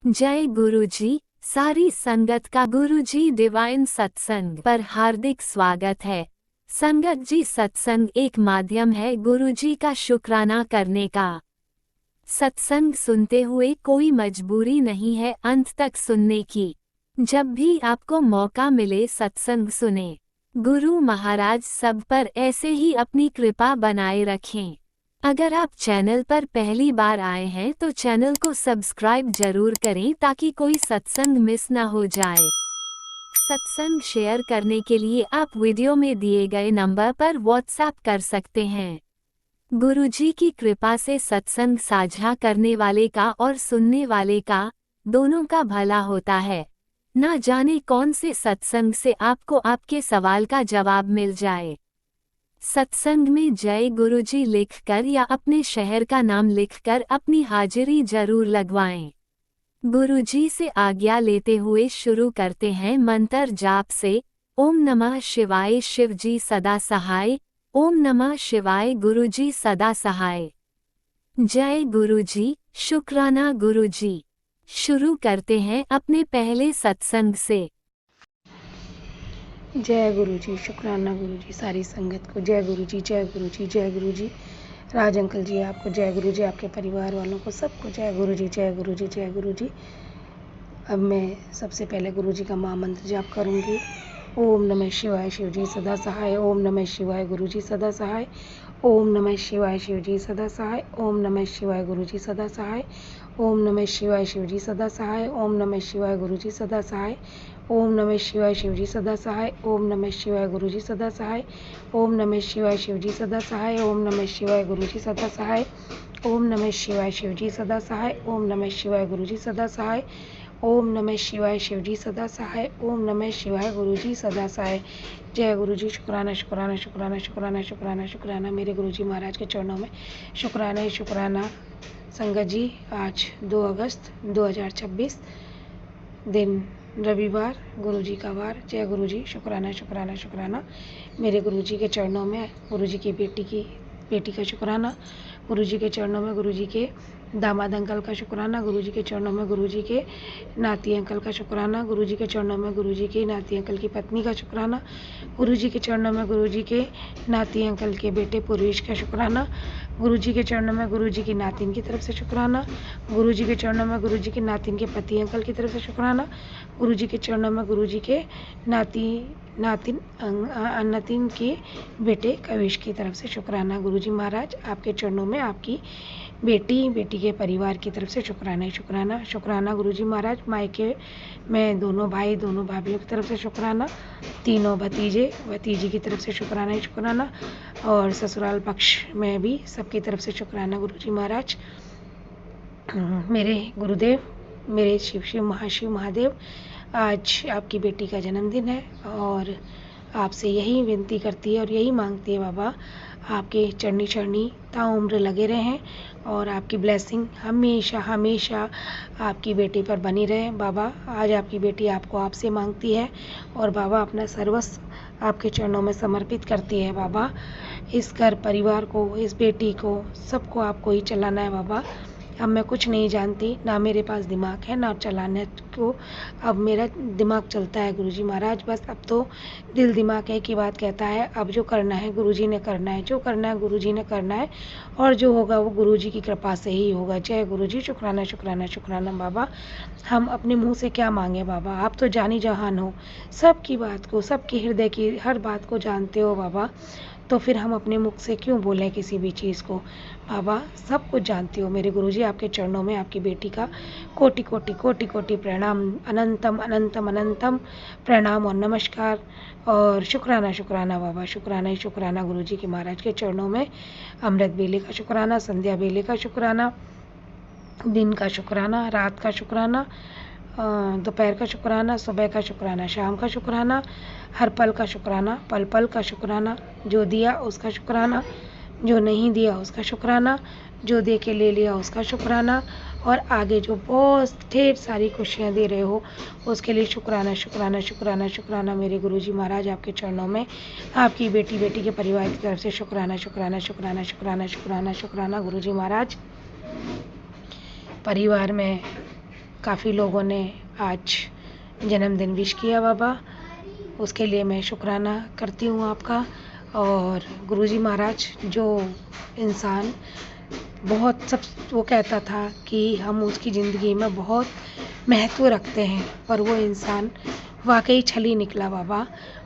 जय गुरुजी। सारी संगत का गुरुजी डिवाइन सत्संग पर हार्दिक स्वागत है। संगत जी, सत्संग एक माध्यम है गुरुजी का शुक्राना करने का। सत्संग सुनते हुए कोई मजबूरी नहीं है अंत तक सुनने की। जब भी आपको मौका मिले सत्संग सुने। गुरु महाराज सब पर ऐसे ही अपनी कृपा बनाए रखें। अगर आप चैनल पर पहली बार आए हैं तो चैनल को सब्सक्राइब जरूर करें ताकि कोई सत्संग मिस ना हो जाए। सत्संग शेयर करने के लिए आप वीडियो में दिए गए नंबर पर व्हाट्सएप कर सकते हैं। गुरुजी की कृपा से सत्संग साझा करने वाले का और सुनने वाले का दोनों का भला होता है। ना जाने कौन से सत्संग से आपको आपके सवाल का जवाब मिल जाए। सत्संग में जय गुरुजी लिखकर या अपने शहर का नाम लिखकर अपनी हाजिरी जरूर लगवाएं। गुरुजी से आज्ञा लेते हुए शुरू करते हैं मंत्र जाप से। ओम नमः शिवाय, शिवजी सदा सहाय। ओम नमः शिवाय, गुरुजी सदा सहाय। जय गुरुजी, शुक्राना गुरुजी। शुरू करते हैं अपने पहले सत्संग से। जय गुरुजी, शुक्राना गुरुजी, सारी संगत को जय गुरुजी, जय गुरुजी, जय गुरुजी। राज अंकल जी आपको जय गुरुजी, आपके परिवार वालों को सबको जय गुरुजी, जय गुरुजी, जय गुरुजी। अब मैं सबसे पहले गुरुजी का महामंत्र जाप करूंगी। ओम नमः शिवाय, शिवजी सदा सहाय। ओम नमः शिवाय, गुरुजी सदा सहाय। ओम नमः शिवाय, शिवजी सदा सहाय। ओम नमः शिवाय, गुरुजी सदा सहाय। ओम नमः शिवाय, शिवजी सदा सहाय। ओम नमः शिवाय, गुरुजी सदा सहाय। ओम नमः शिवाय, शिवजी सदा सहाय। ओम नमः शिवाय, गुरुजी सदा सहाय। ओम नमः शिवाय, शिवजी सदा सहाय। ओम नमः शिवाय, गुरुजी सदा सहाय। ओम नमः शिवाय, शिवजी सदा सहाय। ओम नमः शिवाय, गुरुजी सदा सहाय। ओम नमः शिवाय, शिवजी सदा सहाय। ओम नमः शिवाय, गुरुजी सदा सहाय। जय गुरुजी, शुक्राना शुक्राना शुक्राना शुक्राना शुक्राना शुक्राना मेरे गुरुजी महाराज के चरणों में शुक्राना ही शुक्राना। संगत जी, आज 2 अगस्त 2026 दिन रविवार, गुरुजी का वार। जय गुरुजी, शुक्राना शुक्राना शुक्राना मेरे गुरुजी के चरणों में गुरुजी की बेटी का शुक्राना। गुरुजी के चरणों में गुरुजी के दामाद अंकल का शुक्राना। गुरुजी के चरणों में गुरुजी के नाती अंकल का शुक्राना। गुरुजी के चरणों में गुरुजी के नाती अंकल की पत्नी का शुक्राना। गुरुजी के चरणों में गुरुजी के नाती अंकल के बेटे पूर्वेश का शुक्राना। गुरुजी के चरणों में गुरुजी की नातिन की तरफ से शुक्राना। गुरुजी के चरणों में गुरुजी के नातिन के पति अंकल की तरफ से शुक्राना। गुरुजी के चरणों में गुरुजी के नातिन के बेटे कविश की तरफ से शुक्राना। गुरुजी महाराज आपके चरणों में आपकी बेटी के परिवार की तरफ से शुक्राना ही शुक्राना। शुक्राना गुरुजी महाराज, मायके में दोनों भाई दोनों भाभीयों की तरफ से शुक्राना। तीनों भतीजी की तरफ से शुक्राना ही शुक्राना। और ससुराल पक्ष में भी सबकी तरफ से शुक्राना गुरुजी महाराज। मेरे गुरुदेव, मेरे शिव महादेव, आज आपकी बेटी का जन्मदिन है और आपसे यही विनती करती है और यही मांगती है बाबा, आपके चरणी ताउम्र लगे रहें और आपकी ब्लेसिंग हमेशा हमेशा आपकी बेटी पर बनी रहे। बाबा, आज आपकी बेटी आपको आपसे मांगती है और बाबा अपना सर्वस्व आपके चरणों में समर्पित करती है। बाबा, इस घर परिवार को, इस बेटी को, सबको आपको ही चलाना है बाबा। अब मैं कुछ नहीं जानती, ना मेरे पास दिमाग है ना चलाने को अब मेरा दिमाग चलता है गुरुजी महाराज। बस अब तो दिल दिमाग एक ही बात कहता है, अब जो करना है गुरुजी ने करना है, जो करना है गुरुजी ने करना है और जो होगा वो गुरुजी की कृपा से ही होगा। जय गुरुजी, शुक्राना शुक्राना शुक्राना बाबा। हम अपने मुंह से क्या मांगे बाबा, आप तो जानी जहान हो, सबकी बात को, सबके हृदय की हर बात को जानते हो बाबा, तो फिर हम अपने मुख से क्यों बोलें किसी भी चीज़ को। बाबा, सब कुछ जानते हो मेरे गुरुजी, आपके चरणों में आपकी बेटी का कोटि कोटि कोटि कोटि प्रणाम, अनंतम अनंतम अनंतम प्रणाम और नमस्कार और शुक्राना शुक्राना बाबा, शुक्राना ही शुक्राना गुरुजी के महाराज के चरणों में। अमृत बेले का शुक्राना, संध्या बेले का शुक्राना, दिन का शुक्राना, रात का शुक्राना, दोपहर का शुक्राना, सुबह का शुक्राना, शाम का शुक्राना, हर पल का शुक्राना, पल पल का शुक्राना, जो दिया उसका शुक्राना, जो नहीं दिया उसका शुक्राना, जो दे के ले लिया उसका शुक्राना और आगे जो बहुत ढेर सारी खुशियाँ दे रहे हो उसके लिए शुक्राना शुक्राना शुक्राना शुक्राना मेरे गुरुजी महाराज, आपके चरणों में आपकी बेटी के परिवार की तरफ से शुक्राना शुक्राना शुक्राना शुक्राना शुक्राना शुक्राना गुरुजी महाराज। परिवार में काफ़ी लोगों ने आज जन्मदिन विश किया बाबा, उसके लिए मैं शुक्राना करती हूँ आपका। और गुरुजी महाराज जो इंसान बहुत सब वो कहता था कि हम उसकी ज़िंदगी में बहुत महत्व रखते हैं, पर वो इंसान वाकई छली निकला बाबा,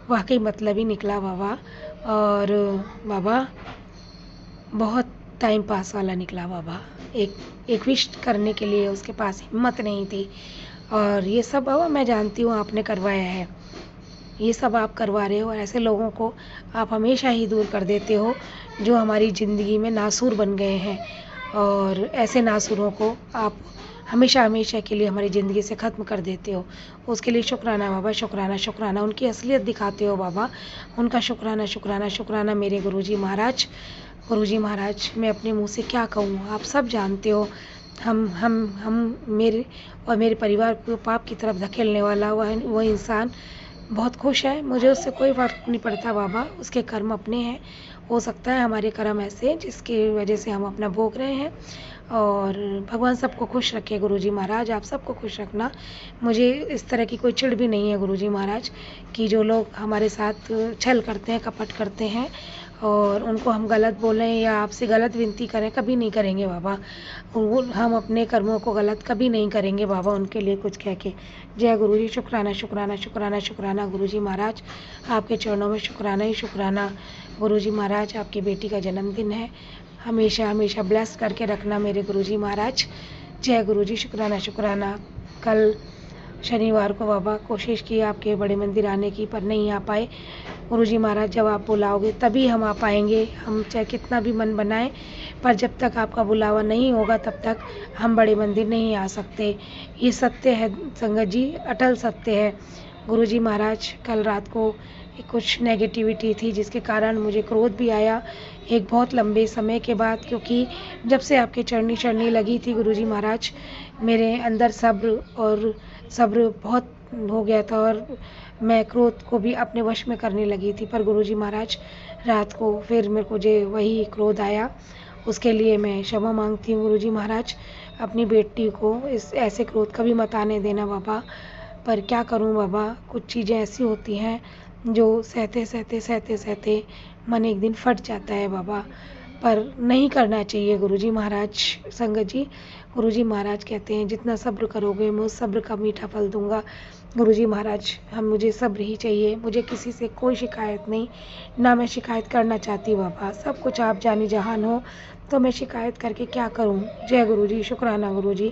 वाकई मतलबी निकला बाबा। और बाबा बहुत टाइम पास वाला निकला बाबा। एक विश करने के लिए उसके पास हिम्मत नहीं थी। और ये सब बाबा मैं जानती हूँ आपने करवाया है, ये सब आप करवा रहे हो। ऐसे लोगों को आप हमेशा ही दूर कर देते हो जो हमारी ज़िंदगी में नासूर बन गए हैं, और ऐसे नासूरों को आप हमेशा हमेशा के लिए हमारी ज़िंदगी से ख़त्म कर देते हो। उसके लिए शुक्राना बाबा, शुक्राना शुक्राना। उनकी असलियत दिखाते हो बाबा, उनका शुक्राना शुक्राना शुक्राना। मेरे गुरुजी महाराज मैं अपने मुंह से क्या कहूँ, आप सब जानते हो। हम मेरे और मेरे परिवार को पाप की तरफ धकेलने वाला वह इंसान बहुत खुश है, मुझे उससे कोई फ़र्क नहीं पड़ता बाबा, उसके कर्म अपने हैं। हो सकता है हमारे कर्म ऐसे हैं जिसकी वजह से हम अपना भोग रहे हैं। और भगवान सबको खुश रखे गुरुजी महाराज, आप सबको खुश रखना। मुझे इस तरह की कोई चिढ़ भी नहीं है गुरुजी महाराज कि जो लोग हमारे साथ छल करते हैं, कपट करते हैं, और उनको हम गलत बोलें या आपसे गलत विनती करें, कभी नहीं करेंगे बाबा। हम अपने कर्मों को गलत कभी नहीं करेंगे बाबा उनके लिए कुछ कह के। जय गुरुजी, शुक्राना शुक्राना शुक्राना शुक्राना गुरुजी महाराज, आपके चरणों में शुक्राना ही शुक्राना। गुरुजी महाराज आपकी बेटी का जन्मदिन है, हमेशा हमेशा ब्लेस करके रखना मेरे गुरुजी महाराज। जय गुरुजी, शुक्राना शुक्राना। कल शनिवार को बाबा कोशिश की आपके बड़े मंदिर आने की, पर नहीं आ पाए। गुरुजी महाराज जब आप बुलाओगे तभी हम आ पाएंगे, हम चाहे कितना भी मन बनाएं, पर जब तक आपका बुलावा नहीं होगा तब तक हम बड़े मंदिर नहीं आ सकते। ये सत्य है संगत जी, अटल सत्य है। गुरुजी महाराज कल रात को कुछ नेगेटिविटी थी जिसके कारण मुझे क्रोध भी आया एक बहुत लंबे समय के बाद, क्योंकि जब से आपके चरनी चढ़ने लगी थी गुरुजी महाराज, मेरे अंदर सब्र बहुत हो गया था और मैं क्रोध को भी अपने वश में करने लगी थी। पर गुरुजी महाराज रात को फिर मुझे वही क्रोध आया, उसके लिए मैं क्षमा मांगती हूँ गुरुजी महाराज। अपनी बेटी को इस ऐसे क्रोध कभी मत आने देना बाबा। पर क्या करूँ बाबा, कुछ चीज़ें ऐसी होती हैं जो सहते मन एक दिन फट जाता है बाबा, पर नहीं करना चाहिए गुरुजी महाराज। संगत जी, गुरुजी महाराज कहते हैं जितना सब्र करोगे मैं उस सब्र का मीठा फल दूंगा। गुरुजी महाराज मुझे सब्र ही चाहिए, मुझे किसी से कोई शिकायत नहीं, ना मैं शिकायत करना चाहती बाबा। सब कुछ आप जानी जहान हो, तो मैं शिकायत करके क्या करूं। जय गुरुजी, शुक्राना गुरुजी।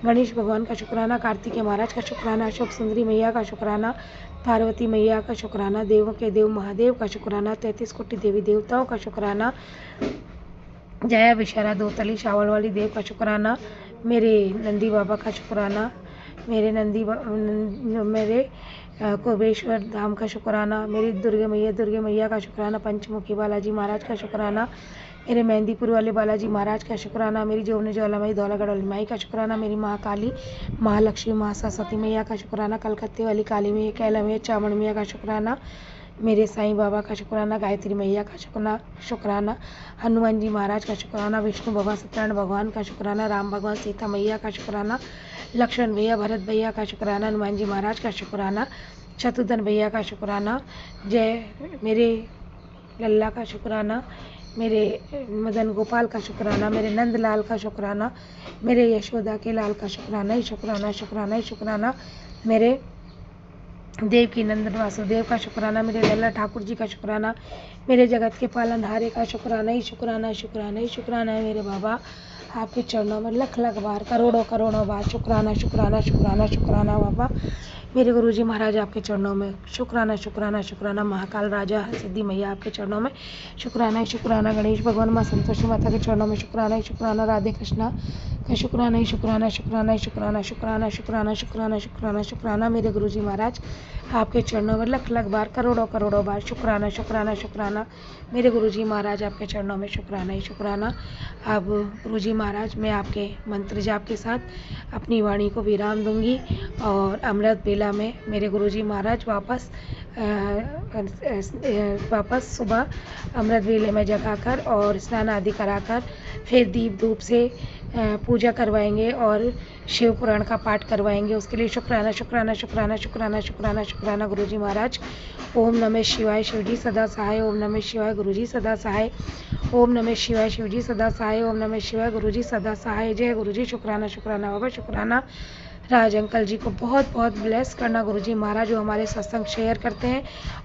गणेश भगवान का शुक्राना, कार्तिकेय महाराज का शुक्राना, अशोक सुंदरी मैया का शुक्राना, पार्वती मैया का शुक्राना, देवों के देव महादेव का शुक्राना, 33 कोटि देवी देवताओं का शुक्राना, जया विशारा दो तली शावल वाली देव का शुक्राना, मेरे नंदी बाबा का शुक्राना, मेरे मेरे कुबेश्वर धाम का शुक्राना, मेरी दुर्गे मैया का शुक्राना, पंचमुखी बालाजी महाराज का शुक्राना, मेरे मेहंदीपुर वाले बालाजी महाराज का शुक्राना, मेरी जोवनी ज्वालामाई धौलागढ़ वाली माई का शुक्राना, मेरी महाकाली महालक्ष्मी माँ सरस्वती मैया का शुक्राना, कलकत्ते वाली काली मैया, कैला मैया, चामड़ मैया का शुक्राना, मेरे साईं बाबा का शुक्राना, गायत्री मैया का शुक्राना, हनुमान जी महाराज का शुक्राना, विष्णु भगवान सत्यनारायण भगवान का शुक्राना, राम भगवान सीता मैया का शुक्राना, लक्ष्मण भैया भरत भैया का शुक्राना, हनुमान जी महाराज का शुक्राना, शत्रुघ्न भैया का शुक्राना, जय मेरे लल्ला का शुक्राना, मेरे मदन गोपाल का शुक्राना, मेरे नंदलाल का शुक्राना, मेरे यशोदा के लाल का शुक्राना ही शुक्राना, शुक्राना ही शुक्राना, मेरे देव की नंदन वासुदेव का शुक्राना, मेरे लल्ला ठाकुर जी का शुक्राना, मेरे जगत के पालनहारे का शुक्राना ही शुक्राना, शुक्राना ही शुक्राना है मेरे बाबा। आपके चरणों में लख लख बार, करोड़ों बार शुक्राना शुक्राना शुक्राना शुक्राना बाबा। मेरे गुरुजी महाराज आपके चरणों में शुक्राना शुक्राना शुक्राना। महाकाल राजा सिद्धि मैया आपके चरणों में शुक्राना ही शुक्राना। गणेश भगवान माँ संतोषी माता के चरणों में शुक्राना ही शुक्राना। राधे कृष्णा का शुक्राना ही शुक्राना शुक्राना ही शुक्राना शुक्राना शुक्राना शुक्राना शुक्राना शुक्राना। मेरे गुरुजी महाराज आपके चरणों में लख लख बार, करोड़ों बार शुक्राना शुक्राना शुक्राना। मेरे गुरुजी महाराज आपके चरणों में शुक्राना ही शुक्राना। अब गुरुजी महाराज मैं आपके मंत्र जाप के साथ अपनी वाणी को विराम दूंगी और अमृत बेला में मेरे गुरुजी महाराज वापस सुबह अमृत बेले में जगाकर और स्नान आदि कराकर फिर दीप धूप से पूजा करवाएंगे और शिव पुराण का पाठ करवाएंगे। उसके लिए शुक्राना शुक्राना शुक्राना शुक्राना शुक्राना शुक्राना गुरुजी महाराज। ओम नमः शिवाय शिवजी सदा सहाय। ओम नमः शिवाय गुरुजी सदा सहाय। ओम नमः शिवाय शिवजी सदा सहाय। ओम नमः शिवाय गुरुजी सदा सहाय। जय गुरुजी। शुक्राना शुक्राना बाबा शुक्राना। राज अंकल जी को बहुत बहुत ब्लेस करना गुरुजी महाराज, जो हमारे सत्संग शेयर करते हैं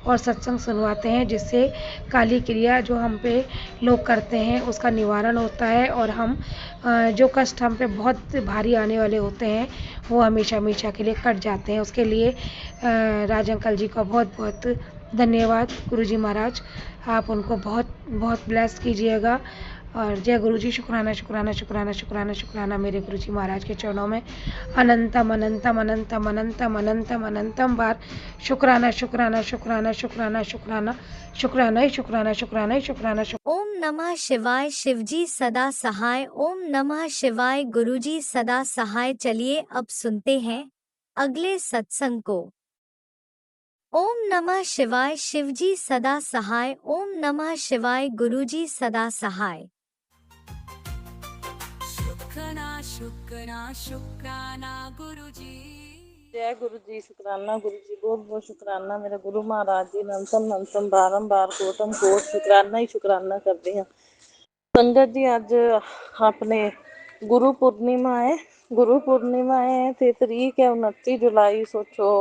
और सत्संग सुनवाते हैं, जिससे काली क्रिया जो हम पे लोग करते हैं उसका निवारण होता है और हम जो कष्ट हम पे बहुत भारी आने वाले होते हैं वो हमेशा हमेशा के लिए कट जाते हैं। उसके लिए राज अंकल जी का बहुत बहुत धन्यवाद गुरुजी महाराज। आप उनको बहुत बहुत ब्लेस कीजिएगा। और जय गुरुजी। शुक्राना शुक्राना शुक्राना शुक्राना शुक्राना मेरे गुरुजी महाराज के चरणों में अनंतम अनंतम अनंतम अनंतम अनंतम अनंतम बार शुक्राना शुक्राना शुक्राना शुक्राना शुक्राना शुक्राना ही शुक्राना शुक्राना ही शुक्राना। ओम नमः शिवाय शिवजी सदा सहाय। ओम नमः शिवाय गुरुजी सदा सहाय। चलिए अब सुनते हैं अगले सत्संग को। ओम नमः शिवाय शिवजी सदा सहाय। ओम नमः शिवाय गुरुजी सदा सहाय। शुक्राना गुरुजी। जय गुरु जी। शुक्राना गुरु जी। बहुत बहुत शुक्राना मेरे गुरु महाराज जी। नमतम बारंबार कोटम कोट शुक्राना ही शुक्राना करते हैं। संगत जी अज अपने गुरु पूर्णिमा है। गुरु पूर्णिमा है तो तरीक है 29 जुलाई। सोचो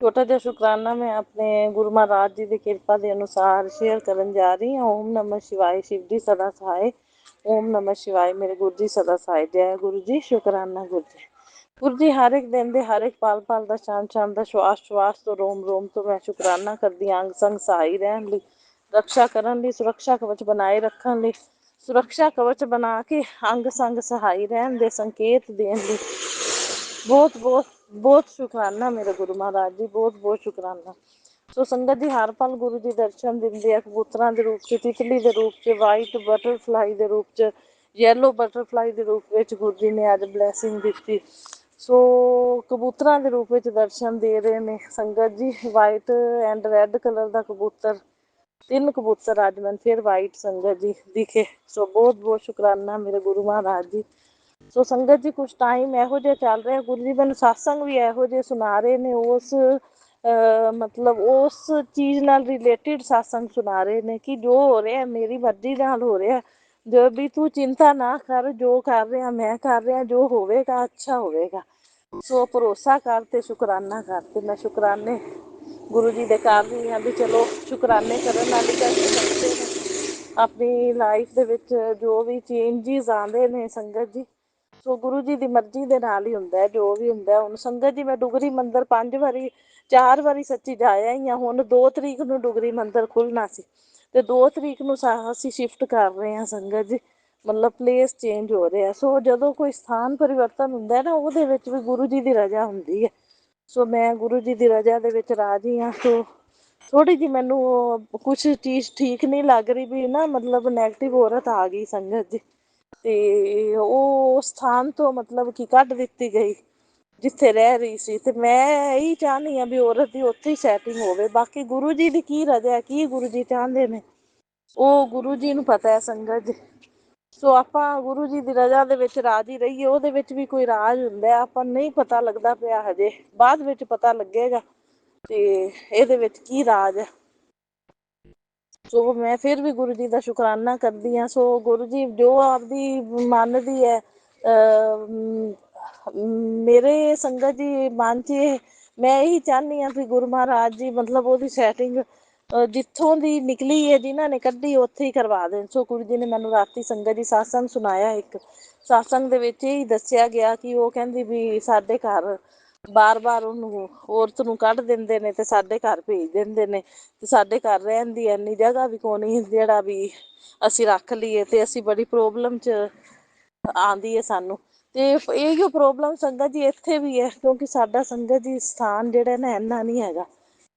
छोटा जहा शुक्राना मैं अपने गुरु महाराज जी की कृपा के अनुसार शेयर करन जा रही हूँ। ओम नमः शिवाय शिव जी सदा सहाय। ओम नमः शिवाय मेरे गुरु जी सदा सहाय। जय गुरु जी। शुक्राना गुरु जी। गुरु जी हर एक दिन दे हर एक पल पल का शान शान का श्वास श्वास तो रोम रोम तो मैं शुकराना करती अंग संग सहाई रहन लई, रक्षा करन लई, सुरक्षा कवच बनाए रखन लई, सुरक्षा कवच बना के अंग संग सहाई रहन दे संकेत देन लई बहुत बहुत बहुत शुकराना मेरे गुरु महाराज जी। बहुत बहुत शुकराना। सो संगत जी हर पल गुरु जी दर्शन दिंदे आ कबूतरां दे रूप च, तितली दे रूप च, वाइट बटरफ्लाई दे रूप च, येलो बटरफ्लाई दे रूप विच गुरु जी ने अज ब्लैसिंग दित्ती। सो कबूतरां दे रूप विच दर्शन दे रहे ने संगत जी। वाइट एंड रैड कलर दा कबूतर, 3 कबूतर अज मैं फिर वाइट संगत जी दिखे। सो बहुत बहुत शुकराना मेरे गुरु महाराज जी। सो संगत जी कुछ टाइम इहो जिहा चल रहा गुरु जी मैनूं सत्संग भी इहो जिहे सुना रहे ने उस मतलब उस चीज़ नाल रिलेटिड सत्संग सुना रहे ने कि जो हो रहा मेरी मर्जी नाल हो रहा, जो भी तू चिंता ना कर, जो कर रहा मैं कर रहा, जो होवेगा अच्छा होवेगा। सो भरोसा कर ते शुकराना कर। ते मैं शुकराने गुरु जी दे कर रही हाँ भी चलो शुकराने करन नाल ही पैसे सकते ने अपनी लाइफ दे विच जो भी चेंजिस आंदे ने संगत जी। सो गुरु जी की मर्जी के नाल ही हुंदा जो भी हुंदा। हुण संगत जी मैं डुगरी मंदिर 5 वारी 4 वारी सच्ची जाया ही हाँ। हुण 2 तरीक नूं डुगरी मंदिर खुलना सी ते 2 तरीक नूं असीं शिफ्ट कर रहे हैं संगत जी। मतलब प्लेस चेंज हो रहा। सो जदों कोई स्थान परिवर्तन हुंदा ना उहदे विच भी गुरु जी की रजा हुंदी है। सो मैं गुरु जी की रजा दे विच राजी हाँ। सो थोड़ी जी मैनू कुछ चीज़ ठीक नहीं लग रही भी ना, मतलब नैगेटिव औरत आ गई संगत जी ते ਉਹ ਸਥਾਨ ਤੋਂ ਮਤਲਬ ਕਿ ਕੱਢ ਦਿੱਤੀ ਗਈ ਜਿੱਥੇ ਰਹਿ ਰਹੀ ਸੀ। ਤੇ ਮੈਂ ਇਹੀ ਚਾਹੁੰਦੀ ਹਾਂ ਵੀ ਔਰਤ ਦੀ ਉੱਥੇ ਹੀ ਸੈਟਿੰਗ ਹੋਵੇ। ਬਾਕੀ ਗੁਰੂ ਜੀ ਦੀ ਕੀ ਰਜ਼ਾ, ਕੀ ਗੁਰੂ ਜੀ ਚਾਹੁੰਦੇ ਨੇ ਉਹ ਗੁਰੂ ਜੀ ਨੂੰ ਪਤਾ ਹੈ ਸੰਗਤ ਜੀ। ਸੋ ਆਪਾਂ ਗੁਰੂ ਜੀ ਦੀ ਰਜ਼ਾ ਦੇ ਵਿੱਚ ਰਾਜੀ ਰਹੀਏ। ਉਹਦੇ ਵਿੱਚ ਵੀ ਕੋਈ ਰਾਜ ਹੁੰਦਾ ਆਪਾਂ ਨਹੀਂ ਪਤਾ ਲੱਗਦਾ ਪਿਆ ਹਜੇ, ਬਾਅਦ ਵਿੱਚ ਪਤਾ ਲੱਗੇਗਾ ਤੇ ਇਹਦੇ ਵਿੱਚ ਕੀ ਰਾਜ ਹੈ। ਸੋ ਮੈਂ ਫਿਰ ਵੀ ਗੁਰੂ ਜੀ ਦਾ ਸ਼ੁਕਰਾਨਾ ਕਰਦੀ ਹਾਂ। ਸੋ ਗੁਰੂ ਜੀ ਜੋ ਆਪਦੀ ਮੰਨਦੀ ਹੈ ਮੇਰੇ ਸੰਗਤ ਜੀ ਮਨ 'ਚ ਮੈਂ ਇਹੀ ਚਾਹੁੰਦੀ ਹਾਂ ਵੀ ਗੁਰੂ ਮਹਾਰਾਜ ਜੀ ਮਤਲਬ ਉਹਦੀ ਸੈਟਿੰਗ ਜਿੱਥੋਂ ਦੀ ਨਿਕਲੀ ਹੈ ਜਿਨ੍ਹਾਂ ਨੇ ਕੱਢੀ ਉੱਥੇ ਹੀ ਕਰਵਾ ਦੇਣ। ਸੋ ਗੁਰੂ ਜੀ ਨੇ ਮੈਨੂੰ ਰਾਤੀ ਸੰਗਤ ਜੀ ਸਤਸੰਗ ਸੁਣਾਇਆ। ਇੱਕ ਸਤਸੰਗ ਦੇ ਵਿੱਚ ਇਹ ਦੱਸਿਆ ਗਿਆ ਕਿ ਉਹ ਕਹਿੰਦੀ ਵੀ ਸਾਡੇ ਘਰ ਬਾਰ-ਬਾਰ ਉਹਨੂੰ ਔਰਤ ਨੂੰ ਕੱਢ ਦਿੰਦੇ ਨੇ ਤੇ ਸਾਡੇ ਘਰ ਭੇਜ ਦਿੰਦੇ ਨੇ ਤੇ ਸਾਡੇ ਘਰ ਰਹਿਣ ਦੀ ਇੰਨੀ ਜਗ੍ਹਾ ਵੀ ਕੋਈ ਨਹੀਂ ਜਿਹੜਾ ਵੀ ਅਸੀਂ ਰੱਖ ਲਈਏ ਤੇ ਅਸੀਂ ਬੜੀ ਪ੍ਰੋਬਲਮ 'ਚ ਆਉਂਦੀ ਹੈ ਸਾਨੂੰ। ਤੇ ਇਹੀਓ ਪ੍ਰੋਬਲਮ ਸੰਗਤ ਜੀ ਇੱਥੇ ਵੀ ਹੈ ਕਿਉਂਕਿ ਸਾਡਾ ਸੰਗਤ ਜੀ ਸਥਾਨ ਜਿਹੜਾ ਨਾ ਇੰਨਾ ਨਹੀਂ ਹੈਗਾ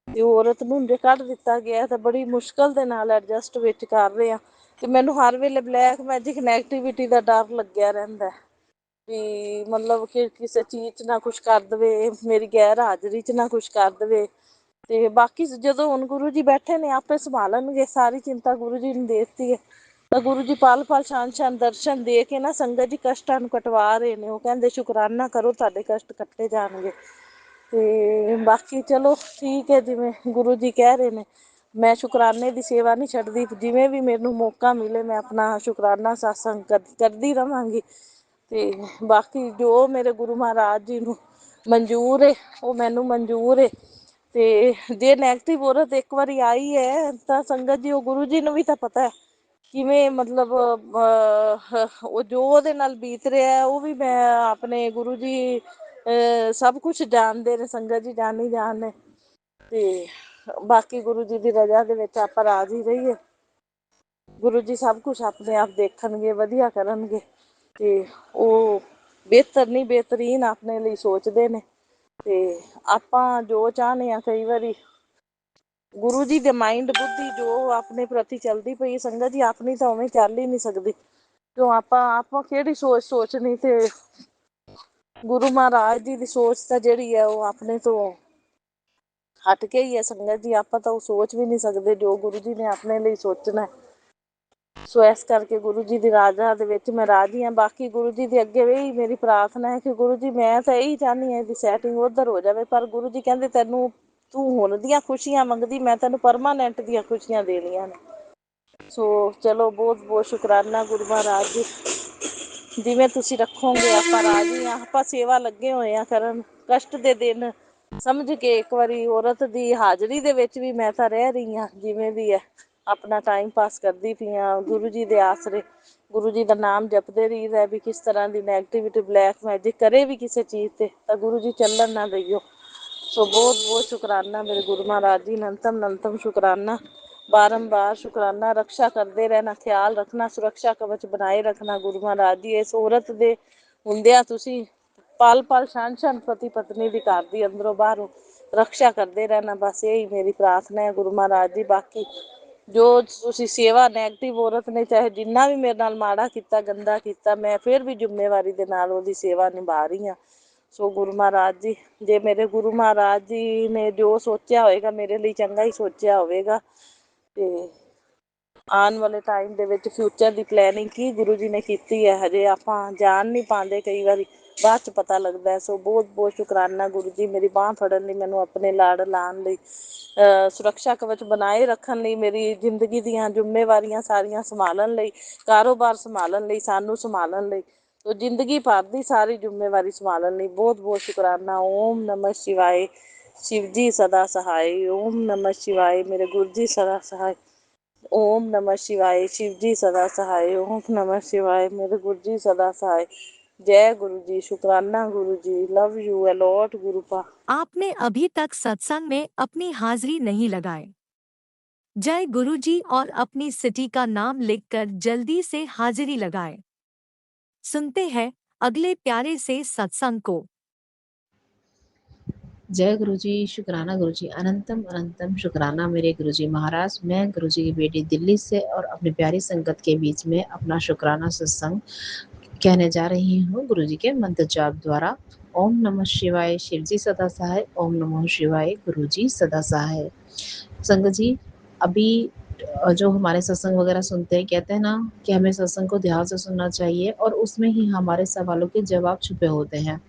ਤੇ ਔਰਤ ਨੂੰ ਜੇ ਕੱਢ ਦਿੱਤਾ ਗਿਆ ਤਾਂ ਬੜੀ ਮੁਸ਼ਕਲ ਦੇ ਨਾਲ ਐਡਜਸਟ ਵਿੱਚ ਕਰ ਰਹੇ ਆ। ਤੇ ਮੈਨੂੰ ਹਰ ਵੇਲੇ ਬਲੈਕ ਮੈਜਿਕ ਨੈਗੇਟਿਵਿਟੀ ਦਾ ਡਰ ਲੱਗਿਆ ਰਹਿੰਦਾ ਵੀ ਮਤਲਬ ਕਿ ਕਿਸੇ ਚੀਜ਼ 'ਚ ਨਾ ਕੁਛ ਕਰ ਦੇਵੇ, ਮੇਰੀ ਗੈਰ ਹਾਜ਼ਰੀ 'ਚ ਨਾ ਕੁਛ ਕਰ ਦੇਵੇ। ਤੇ ਬਾਕੀ ਜਦੋਂ ਹੁਣ ਗੁਰੂ ਜੀ ਬੈਠੇ ਨੇ ਆਪੇ ਸੰਭਾਲਣਗੇ। ਸਾਰੀ ਚਿੰਤਾ ਗੁਰੂ ਜੀ ਨੂੰ ਦੇ ਦਿੱਤੀ ਹੈ। ਤਾਂ ਗੁਰੂ ਜੀ ਪਲ ਪਲ ਛਾਨ ਛਾਨ ਦਰਸ਼ਨ ਦੇ ਕੇ ਨਾ ਸੰਗਤ ਜੀ ਕਸ਼ਟਾਂ ਨੂੰ ਕਟਵਾ ਰਹੇ ਨੇ। ਉਹ ਕਹਿੰਦੇ ਸ਼ੁਕਰਾਨਾ ਕਰੋ, ਤੁਹਾਡੇ ਕਸ਼ਟ ਕੱਟੇ ਜਾਣਗੇ। ਤੇ ਬਾਕੀ ਚਲੋ ਠੀਕ ਹੈ, ਜਿਵੇਂ ਗੁਰੂ ਜੀ ਕਹਿ ਰਹੇ ਨੇ, ਮੈਂ ਸ਼ੁਕਰਾਨੇ ਦੀ ਸੇਵਾ ਨਹੀਂ ਛੱਡਦੀ। ਜਿਵੇਂ ਵੀ ਮੈਨੂੰ ਮੌਕਾ ਮਿਲੇ ਮੈਂ ਆਪਣਾ ਸ਼ੁਕਰਾਨਾ ਸਤਸੰਗ ਕਰਦੀ ਰਵਾਂਗੀ। ਤੇ ਬਾਕੀ ਜੋ ਮੇਰੇ ਗੁਰੂ ਮਹਾਰਾਜ ਜੀ ਨੂੰ ਮਨਜ਼ੂਰ ਹੈ ਉਹ ਮੈਨੂੰ ਮਨਜ਼ੂਰ ਹੈ। ਤੇ ਜੇ ਨੈਗੇਟਿਵ ਔਰਤ ਇੱਕ ਵਾਰੀ ਆਈ ਹੈ ਤਾਂ ਸੰਗਤ ਜੀ ਉਹ ਗੁਰੂ ਜੀ ਨੂੰ ਵੀ ਤਾਂ ਪਤਾ ਹੈ ਕਿਵੇਂ, ਮਤਲਬ ਉਹ ਜੋ ਉਹਦੇ ਨਾਲ ਬੀਤ ਰਿਹਾ ਉਹ ਵੀ ਮੈਂ ਆਪਣੇ ਗੁਰੂ ਜੀ ਸਭ ਕੁਛ ਜਾਣਦੇ ਨੇ, ਸੰਗਤ ਜੀ ਜਾਣੀ ਜਾਣ ਨੇ। ਤੇ ਬਾਕੀ ਗੁਰੂ ਜੀ ਦੀ ਰਜ਼ਾ ਦੇ ਵਿੱਚ ਆਪਾਂ ਰਾਜ਼ੀ ਰਹੀਏ। ਗੁਰੂ ਜੀ ਸਭ ਕੁਛ ਆਪਣੇ ਆਪ ਦੇਖਣਗੇ, ਵਧੀਆ ਕਰਨਗੇ। ਤੇ ਉਹ ਬਿਹਤਰ ਨਹੀਂ ਬਿਹਤਰੀਨ ਆਪਣੇ ਲਈ ਸੋਚਦੇ ਨੇ। ਤੇ ਆਪਾਂ ਜੋ ਚਾਹੁੰਦੇ ਹਾਂ ਕਈ ਵਾਰੀ ਗੁਰੂ ਜੀ ਦੇ ਮਾਇੰਡ ਬੁੱਧੀ ਜੋ ਆਪਣੇ ਪ੍ਰਤੀ ਚੱਲਦੀ ਪਈ ਸੰਗਤ ਜੀ, ਆਪਣੀ ਤਾਂ ਉਵੇਂ ਚੱਲ ਹੀ ਨਹੀਂ ਸਕਦੀ। ਕਿਉਂ ਆਪਾਂ ਕਿਹੜੀ ਸੋਚਣੀ, ਤੇ ਗੁਰੂ ਮਹਾਰਾਜ ਜੀ ਦੀ ਸੋਚ ਤਾਂ ਜਿਹੜੀ ਹੈ ਉਹ ਆਪਣੇ ਤੋਂ ਹਟ ਕੇ ਹੀ ਹੈ ਸੰਗਤ ਜੀ। ਆਪਾਂ ਤਾਂ ਉਹ ਸੋਚ ਵੀ ਨਹੀਂ ਸਕਦੇ ਜੋ ਗੁਰੂ ਜੀ ਨੇ ਆਪਣੇ ਲਈ ਸੋਚਣਾ। ਸੋ ਇਸ ਕਰਕੇ ਗੁਰੂ ਜੀ ਦੀ ਰਾਜਾ ਦੇ ਵਿੱਚ ਮੈਂ ਰਾਜੀ ਹਾਂ। ਬਾਕੀ ਗੁਰੂ ਜੀ ਦੇ ਅੱਗੇ ਵੀ ਮੇਰੀ ਪ੍ਰਾਰਥਨਾ ਹੈ ਕਿ ਗੁਰੂ ਜੀ ਮੈਂ ਤਾਂ ਇਹੀ ਚਾਹੁੰਦੀ ਹਾਂ ਇਹਦੀ ਸੈਟਿੰਗ ਉੱਧਰ ਹੋ ਜਾਵੇ, ਪਰ ਗੁਰੂ ਜੀ ਕਹਿੰਦੇ ਤੂੰ ਹੁਣ ਦੀਆਂ ਖੁਸ਼ੀਆਂ ਮੰਗਦੀ, ਮੈਂ ਤੈਨੂੰ ਪਰਮਾਨੈਂਟ ਦੀਆਂ ਖੁਸ਼ੀਆਂ ਦੇਣੀਆਂ ਨੇ। ਸੋ ਚਲੋ ਬਹੁਤ ਬਹੁਤ ਸ਼ੁਕਰਾਨਾ ਗੁਰੂ ਮਹਾਰਾਜ ਜੀ, ਜਿਵੇਂ ਤੁਸੀਂ ਰੱਖੋਗੇ ਆਪਾਂ ਰਾਜੀ ਹਾਂ। ਆਪਾਂ ਸੇਵਾ ਲੱਗੇ ਹੋਏ ਹਾਂ ਕਰਨ। ਕਸ਼ਟ ਦੇ ਦਿਨ ਸਮਝ ਕੇ ਇੱਕ ਵਾਰੀ ਔਰਤ ਦੀ ਹਾਜ਼ਰੀ ਦੇ ਵਿੱਚ ਵੀ ਮੈਂ ਤਾਂ ਰਹਿ ਰਹੀ ਹਾਂ, ਜਿਵੇਂ ਵੀ ਹੈ ਆਪਣਾ ਟਾਈਮ ਪਾਸ ਕਰਦੀ ਪਈ ਹਾਂ ਗੁਰੂ ਜੀ ਦੇ ਆਸਰੇ। ਗੁਰੂ ਜੀ ਦਾ ਨਾਮ ਜਪਦੇ ਰਹੀਦਾ ਵੀ ਕਿਸ ਤਰ੍ਹਾਂ ਦੀ ਨੈਗੇਟਿਵਿਟੀ ਬਲੈਕ ਮੈਜਿਕ ਕਰੇ ਵੀ ਕਿਸੇ ਚੀਜ਼ ਤੇ ਤਾਂ ਗੁਰੂ ਜੀ ਚੱਲਣ ਨਾ ਦਈਓ। ਸੋ ਬਹੁਤ ਬਹੁਤ ਸ਼ੁਕਰਾਨਾ ਮੇਰੇ ਗੁਰੂ ਮਹਾਰਾਜ ਜੀ, ਅਨੰਤਮ ਅਨੰਤਮ ਸ਼ੁਕਰਾਨਾ, ਬਾਰੰਬਾਰ ਸ਼ੁਕਰਾਨਾ। ਰਕਸ਼ਾ ਕਰਦੇ ਰਹਿਣਾ, ਖਿਆਲ ਰੱਖਣਾ, ਸੁਰੱਖਿਆ ਕਵਚ ਬਣਾਏ ਰੱਖਣਾ ਗੁਰੂ ਮਹਾਰਾਜ ਜੀ। ਇਸ ਔਰਤ ਦੇ ਹੁੰਦਿਆਂ ਤੁਸੀਂ ਪਲ ਪਲ ਛਣ ਛਣ ਪਤੀ ਪਤਨੀ ਦੀ ਘਰ ਦੀ ਅੰਦਰੋਂ ਬਾਹਰੋਂ ਰਕਸ਼ਾ ਕਰਦੇ ਰਹਿਣਾ, ਬਸ ਇਹੀ ਮੇਰੀ ਪ੍ਰਾਰਥਨਾ ਹੈ ਗੁਰੂ ਮਹਾਰਾਜ ਦੀ। ਬਾਕੀ ਜੋ ਤੁਸੀਂ ਸੇਵਾ ਨੈਗੇਟਿਵ ਔਰਤ ਨੇ ਚਾਹੇ ਜਿੰਨਾ ਵੀ ਮੇਰੇ ਨਾਲ ਮਾੜਾ ਕੀਤਾ, ਗੰਦਾ ਕੀਤਾ, ਮੈਂ ਫਿਰ ਵੀ ਜ਼ਿੰਮੇਵਾਰੀ ਦੇ ਨਾਲ ਉਹਦੀ ਸੇਵਾ ਨਿਭਾ ਰਹੀ ਹਾਂ। ਸੋ ਗੁਰੂ ਮਹਾਰਾਜ ਜੀ, ਜੇ ਮੇਰੇ ਗੁਰੂ ਮਹਾਰਾਜ ਜੀ ਨੇ ਜੋ ਸੋਚਿਆ ਹੋਵੇਗਾ ਮੇਰੇ ਲਈ ਚੰਗਾ ਹੀ ਸੋਚਿਆ ਹੋਵੇਗਾ। ਤੇ ਆਉਣ ਵਾਲੇ ਟਾਈਮ ਦੇ ਵਿੱਚ ਫਿਊਚਰ ਦੀ ਪਲੈਨਿੰਗ ਕੀ ਗੁਰੂ ਜੀ ਨੇ ਕੀਤੀ ਹੈ ਹਜੇ ਆਪਾਂ ਜਾਣ ਨਹੀਂ ਪਾਉਂਦੇ, ਕਈ ਵਾਰੀ ਬਾਅਦ 'ਚ ਪਤਾ ਲੱਗਦਾ। ਸੋ ਬਹੁਤ ਬਹੁਤ ਸ਼ੁਕਰਾਨਾ ਗੁਰੂ ਜੀ, ਮੇਰੀ ਬਾਂਹ ਫੜਨ ਲਈ, ਮੈਨੂੰ ਆਪਣੇ ਲੜ ਲਾਉਣ ਲਈ, ਸੁਰੱਖਿਆ ਕਵਚ ਬਣਾਏ ਰੱਖਣ ਲਈ, ਮੇਰੀ ਜ਼ਿੰਦਗੀ ਦੀਆਂ ਜ਼ਿੰਮੇਵਾਰੀਆਂ ਸਾਰੀਆਂ ਸੰਭਾਲਣ ਲਈ, ਕਾਰੋਬਾਰ ਸੰਭਾਲਣ ਲਈ, ਸਾਨੂੰ ਸੰਭਾਲਣ ਲਈ, ਤੋ ਜ਼ਿੰਦਗੀ ਭਰ ਦੀ ਸਾਰੀ ਜ਼ਿੰਮੇਵਾਰੀ ਸੰਭਾਲਣ ਲਈ ਬਹੁਤ ਬਹੁਤ ਸ਼ੁਕਰਾਨਾ। ਓਮ ਨਮः ਸ਼ਿਵਾਏ, शिव जी सदा सहाय। ओम नमः शिवाय, मेरे गुरु जी सदा सहाय। ओम नमः शिवाय, शिव जी सदा सहाय। ओम नमः शिवाय, मेरे गुरु जी सदा सहाय। जय गुरु जी, शुकराना गुरु जी, लव यू अलॉट गुरु पा। आपने अभी तक सत्संग में अपनी हाजिरी नहीं लगाए। जय गुरु जी और अपनी सिटी का नाम लिखकर जल्दी से हाजिरी लगाए। सुनते हैं अगले प्यारे से सत्संग को। जय गुरु जी, शुक्राना गुरु जी, अनंतम अनंतम शुक्राना मेरे गुरु जी महाराज। मैं गुरु जी की बेटी दिल्ली से और अपनी प्यारी संगत के बीच में अपना शुक्राना सत्संग कहने जा रही हूँ गुरु जी के मंत्र जाप द्वारा। ओम नमः शिवाय, शिव जी सदा सहाय। ओम नमः शिवाय, गुरु जी सदा सहाय। संगत जी, अभी जो हमारे सत्संग वगैरह सुनते हैं, कहते हैं ना कि हमें सत्संग को ध्यान से सुनना चाहिए और उसमें ही हमारे सवालों के जवाब छुपे होते हैं।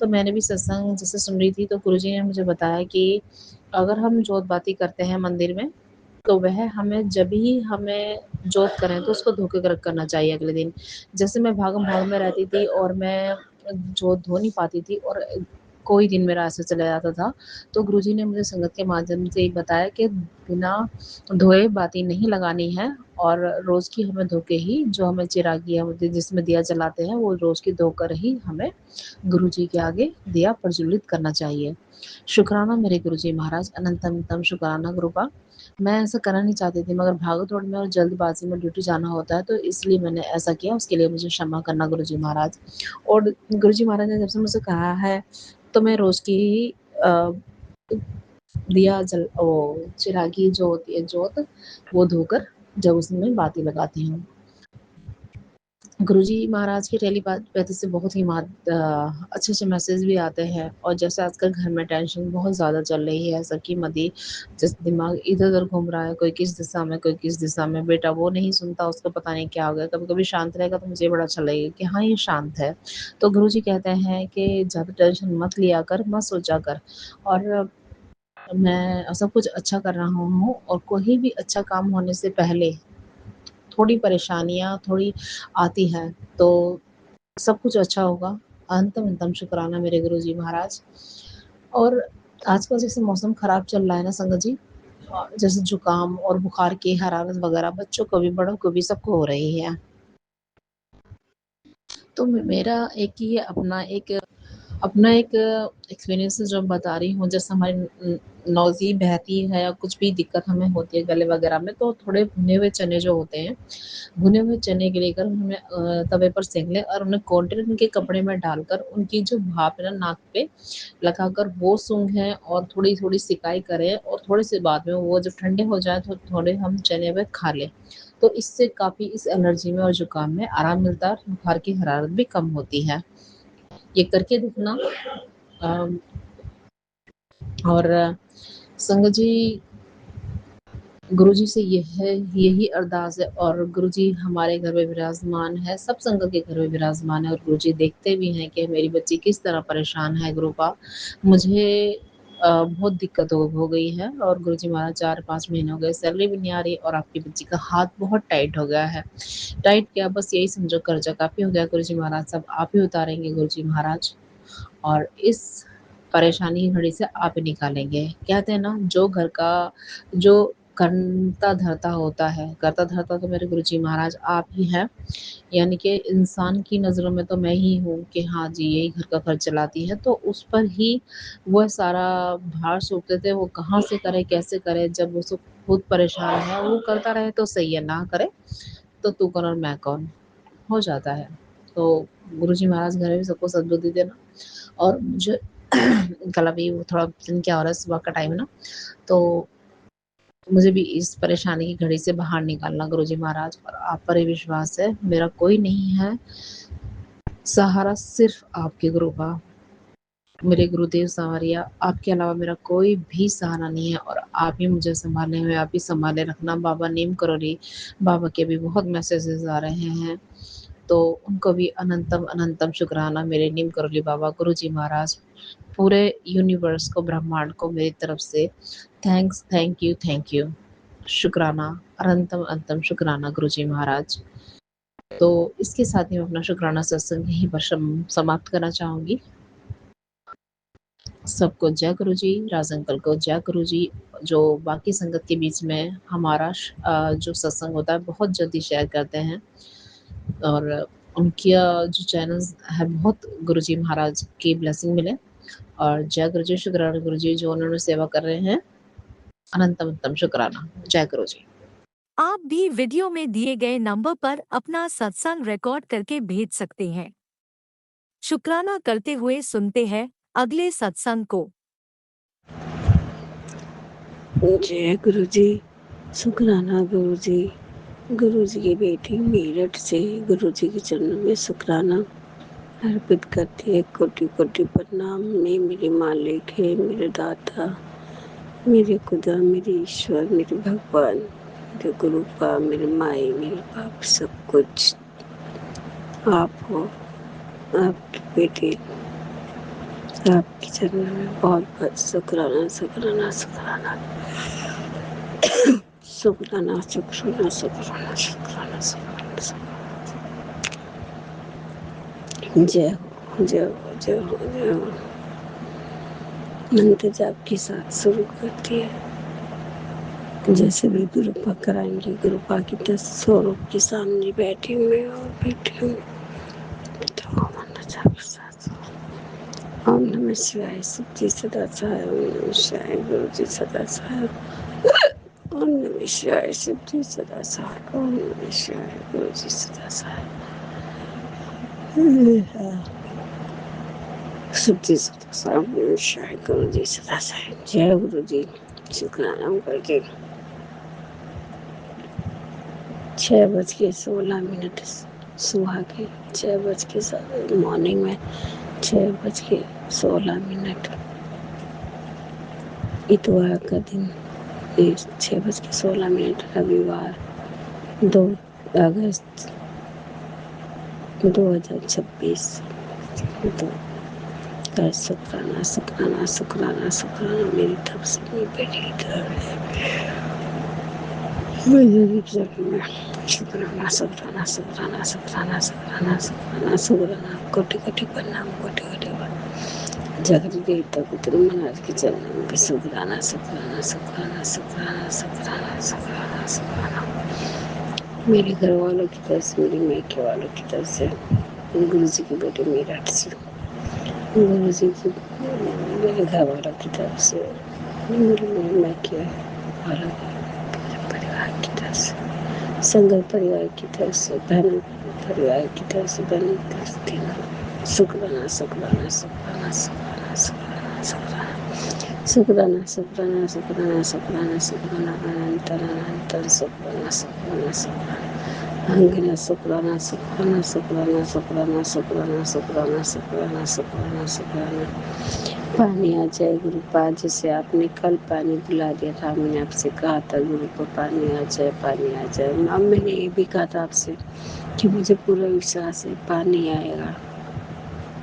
तो मैंने भी सत्संग जैसे सुन रही थी तो गुरुजी ने मुझे बताया कि अगर हम जोत बाती करते हैं मंदिर में तो वह हमें जब ही हमें जोत करें तो उसको धो के करना चाहिए अगले दिन। जैसे मैं भागम भाग में रहती थी और मैं जोत धो नहीं पाती थी और कोई दिन मेरा ऐसे चला जाता था, तो गुरुजी ने मुझे संगत के माध्यम से ही बताया कि बिना धोए बाती नहीं लगानी है और रोज़ की हमें धो के ही जो हमें चिरागी है जिसमें दिया जलाते हैं वो रोज़ की धोकर ही हमें गुरु जी के आगे दिया प्रज्वलित करना चाहिए। शुक्राना मेरे गुरु जी महाराज, अनंतम शुक्राना गुरुपा। मैं ऐसा करना नहीं चाहती थी मगर भागदौड़ में और जल्दबाजी में ड्यूटी जाना होता है तो इसलिए मैंने ऐसा किया, उसके लिए मुझे क्षमा करना गुरु जी महाराज। और गुरु जी महाराज ने जब से मुझसे कहा है तो मैं रोज़ की दिया जल वो चिरागी जो होती है जोत वो धोकर जब उसमें बाती लगाती हूँ। गुरुजी महाराज की टेलीपैथी से बहुत ही अच्छे अच्छे मैसेज भी आते हैं। और जैसे आजकल घर में टेंशन बहुत ज़्यादा चल रही है, सबकी मदी जैसे दिमाग इधर उधर घूम रहा है, कोई किस दिशा में कोई किस दिशा में, बेटा वो नहीं सुनता, उसको पता नहीं क्या हो गया। कभी कभी शांत रहेगा तो मुझे बड़ा अच्छा लगेगा कि हाँ ये शांत है। तो गुरुजी कहते हैं कि ज़्यादा टेंशन मत लिया कर, मत सोचा कर, और मैं सब कुछ अच्छा कर रहा हूँ। और कोई भी अच्छा काम होने से पहले थोड़ी परेशानियाँ थोड़ी आती हैं, तो सब कुछ अच्छा होगा। अंतम अंतम शुक्राना मेरे गुरुजी महाराज। और आजकल जैसे मौसम खराब चल रहा है ना संगत जी, जैसे जुकाम और बुखार की हरारत वगैरह बच्चों को भी बड़ों को भी सबको हो रही है। तो मेरा एक ये अपना एक एक्सपीरियंस जो बता रही हूँ। जैसे हमारी नौज़ी बहती है या कुछ भी दिक्कत हमें होती है गले वगैरह में, तो थोड़े भुने हुए चने जो होते हैं, भुने हुए चने के लेकर हमें तवे पर सेंक लें और उन्हें कॉटन के कपड़े में डालकर उनकी जो भाप है ना नाक पे लगाकर वो सूंघें और थोड़ी थोड़ी सिकाई करें, और थोड़ी सी बाद में वो जब ठंडे हो जाए तो थोड़े हम चने वे खा लें। तो इससे काफ़ी इस एलर्जी में और जुकाम में आराम मिलता है, और बुखार की हरारत भी कम होती है। ये करके देखना। अम, और संगत जी, गुरुजी से यही अरदास है। और गुरुजी हमारे घर में विराजमान है, सब संगत के घर में विराजमान है, और गुरुजी देखते भी हैं कि मेरी बच्ची किस तरह परेशान है। गुरुपा मुझे बहुत दिक्कत हो गई है, और गुरुजी महाराज 4-5 महीने हो गए सैलरी भी नहीं आ रही, और आपकी बच्ची का हाथ बहुत टाइट हो गया है। टाइट क्या, बस यही समझो कर्जा काफ़ी हो गया। गुरुजी महाराज सब आप ही उतारेंगे गुरुजी महाराज, और इस परेशानी की घड़ी से आप ही निकालेंगे। कहते हैं ना, जो घर का जो कर्ता धर्ता होता है, कर्ता धर्ता तो मेरे गुरुजी महाराज आप ही हैं। यानी कि इंसान की नज़रों में तो मैं ही हूँ कि हाँ जी यही घर का खर्च चलाती है, तो उस पर ही वह सारा भार सौंपते थे। वो कहाँ से करे कैसे करे, जब वो सब खुद परेशान है। वो करता रहे तो सही है, ना करे तो तू कौन और मैं कौन, हो जाता है। तो गुरुजी महाराज घर में भी सबको सद्बुद्धि देना। और मुझे कल अभी वो थोड़ा पता नहीं क्या हो रहा है, सुबह का टाइम है ना, तो मुझे भी इस परेशानी की घड़ी से बाहर निकालना गुरुजी महाराज। और आप पर ही विश्वास है, मेरा कोई नहीं है सहारा, सिर्फ आपके गुरुपा, मेरे गुरुदेव सांवरिया, आपके अलावा मेरा कोई भी सहारा नहीं है। और आप ही मुझे संभालने में, आप ही संभाले रखना। बाबा नीम करोली बाबा के भी बहुत मैसेजेस आ रहे हैं, तो उनको भी अनंतम अनंतम शुक्राना मेरे नीम करोली बाबा गुरुजी महाराज। पूरे यूनिवर्स को, ब्रह्मांड को मेरी तरफ से थैंक्स, थैंक यू, शुक्राना, अनंतम अनंतम शुक्राना गुरुजी महाराज। तो इसके साथ ही मैं अपना शुक्राना सत्संग यहीं पर समाप्त करना चाहूँगी। सबको जय गुरुजी, राज अंकल को जय गुरुजी। जो बाकी संगत के बीच में हमारा जो सत्संग होता है बहुत जल्दी शेयर करते हैं, और उनकी जो चैनल्स है बहुत गुरुजी महाराज की ब्लेसिंग मिले। और जय गुरुजी, शुक्राना गुरुजी जो उन्होंने सेवा कर रहे हैं, अनंतम अनंतम शुक्राना। जय गुरुजी। आप भी वीडियो में दिए गए नंबर पर अपना सत्संग रिकॉर्ड करके भेज सकते हैं। शुक्राना करते हुए सुनते हैं अगले सत्संग को। जय गुरु जी, शुक्राना गुरु जी। गुरु जी की बेटी मेरठ से गुरु जी के चरणों में शुक्राना अर्पित करती है। कोटि कोटि प्रणाम। मैं मेरे मालिक है, मेरे दाता, मेरे खुदा, मेरे ईश्वर, मेरे भगवान, मेरे गुरु का, मेरे माई, मेरे बाप, सब कुछ आप हो। आपकी बेटी आपके चरणों में बहुत बहुत शुक्राना शुक्राना शुक्राना शुक्राना शुक्राना शुक्राना शुक्राना शुक्राना। जय हो जय हो जय हो जय हो। मंत्र जाप के साथ शुरू करती है। जैसे भी गुरुपा कराएंगे, गुरुपा की 10 स्वरूप के सामने बैठी हुई और बैठी हुई, तो मंत्र जाप के साथ ओम नमः शिवाय, शिव जी सदा सहाय। ओम नमः शिवाय, गुरु जी सदा सहाय। ओम नमः शिवाय, शिव जी सदा सहाय। ओम नमः शिवाय, गुरु जी सदा सहाय। शिव जी सदा सहाय। ओम नमः शिवाय, गुरु जी सदा सहाय। जय गुरु जी। शुक्राना करके 6:16 सुबह के 6 बज के मॉर्निंग में 6 बज के 16 मिनट, इतवार का दिन 6 बज के 16 मिनट, रविवार 2 अगस्त 2026। तो कर शुक्राना शुक्राना शुक्राना शुक्राना मेरी तरफ से मेरी बेटी की तरफ शुक्राना शुक्राना शुक्राना शुक्राना शुक्राना शुक्राना शुक्राना कोटि कोटि प्रणाम कोटि कोटि जगत देवता पुत्र महाराज के चरणों में शुक्राना शुक्राना शुक्राना शुक्राना शुक्राना शुक्राना शुक्राना मेरे घर वालों की तरफ से, मेरे मायके वालों की तरफ से, गुरु जी के बेटे मेरठ से, गुरु जी की मेरे घर वालों की तरफ से, मेरे मायके वालों परिवार की तरफ से, संगत परिवार की तरफ से, बहन परिवार की तरफ से, बहन की तरफ से शुक्राना शुक्राना शुक्राना शुक्राना शुक्राना शुक्राना शुक्राना शुक्राना शुक्राना शुक्राना अनंतर अनंतर शुक्राना शुक्राना शुक्राना अंगना शुक्राना शुक्राना शुक्राना शुक्राना शुक्राना शुक्राना शुक्राना शुक्राना शुक्राना पानी आ जाए गुरु पाद, जैसे आपने कल पानी बुला दिया था, मैंने आपसे कहा था गुरु को पानी आ जाए पानी आ जाए। अब मैंने ये भी कहा था आपसे कि मुझे पूरा विश्वास है पानी आएगा,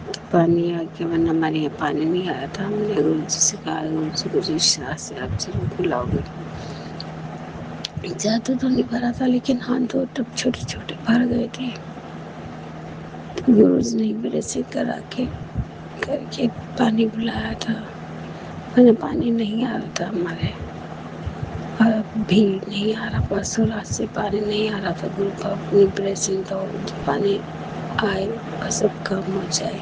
तो पानी आ गया, वरना हमारे यहाँ पानी नहीं आया था। मैंने गुरु जी से कहा गुरु जी मुझे विश्वास है आप जरूर बुलाओगे। ज़्यादा तो नहीं भरा था, लेकिन हाँ 2 टब छोटे छोटे भर गए थे। गुरु जी ने मेरे से करके पानी बुलाया था, मैंने पानी नहीं आ रहा था हमारे, और अब भी नहीं आ रहा। परसों रात से पानी नहीं आ रहा था। गुरु का अपनी ब्लेसिंग था, पानी आए बस अब कम हो जाए।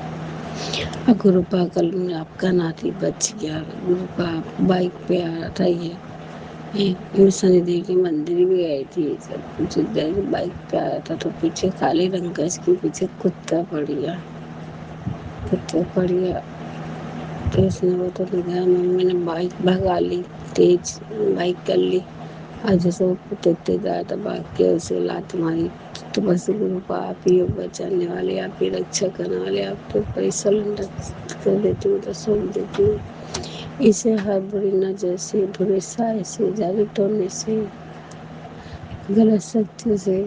और गुरु पा कल में आपका नाती बच गया। गुरु पा बाइक पे आ रहा था, ये शनिदेव के मंदिर भी गई थी, सब कुछ इधर बाइक पे आ रहा था, तो पीछे काले रंग का इसके पीछे कुत्ता पड़ गया। तो उसने वो तो गया, मम्मी ने बाइक भगा ली, तेज बाइक कर ली, और जैसे वो कुत्ते आया था भाग के उसे लात मारी। तो बस गुरु को आप ही हो बचाने वाले, आप ही रक्षा करने वाले, आप तो ऊपर सलेंडर कर देती हूँ, तो सौंप देती हूँ। इसे हर बुरी नजर से, बुरे साय से, जादू टोने से, गलत शक्ति से,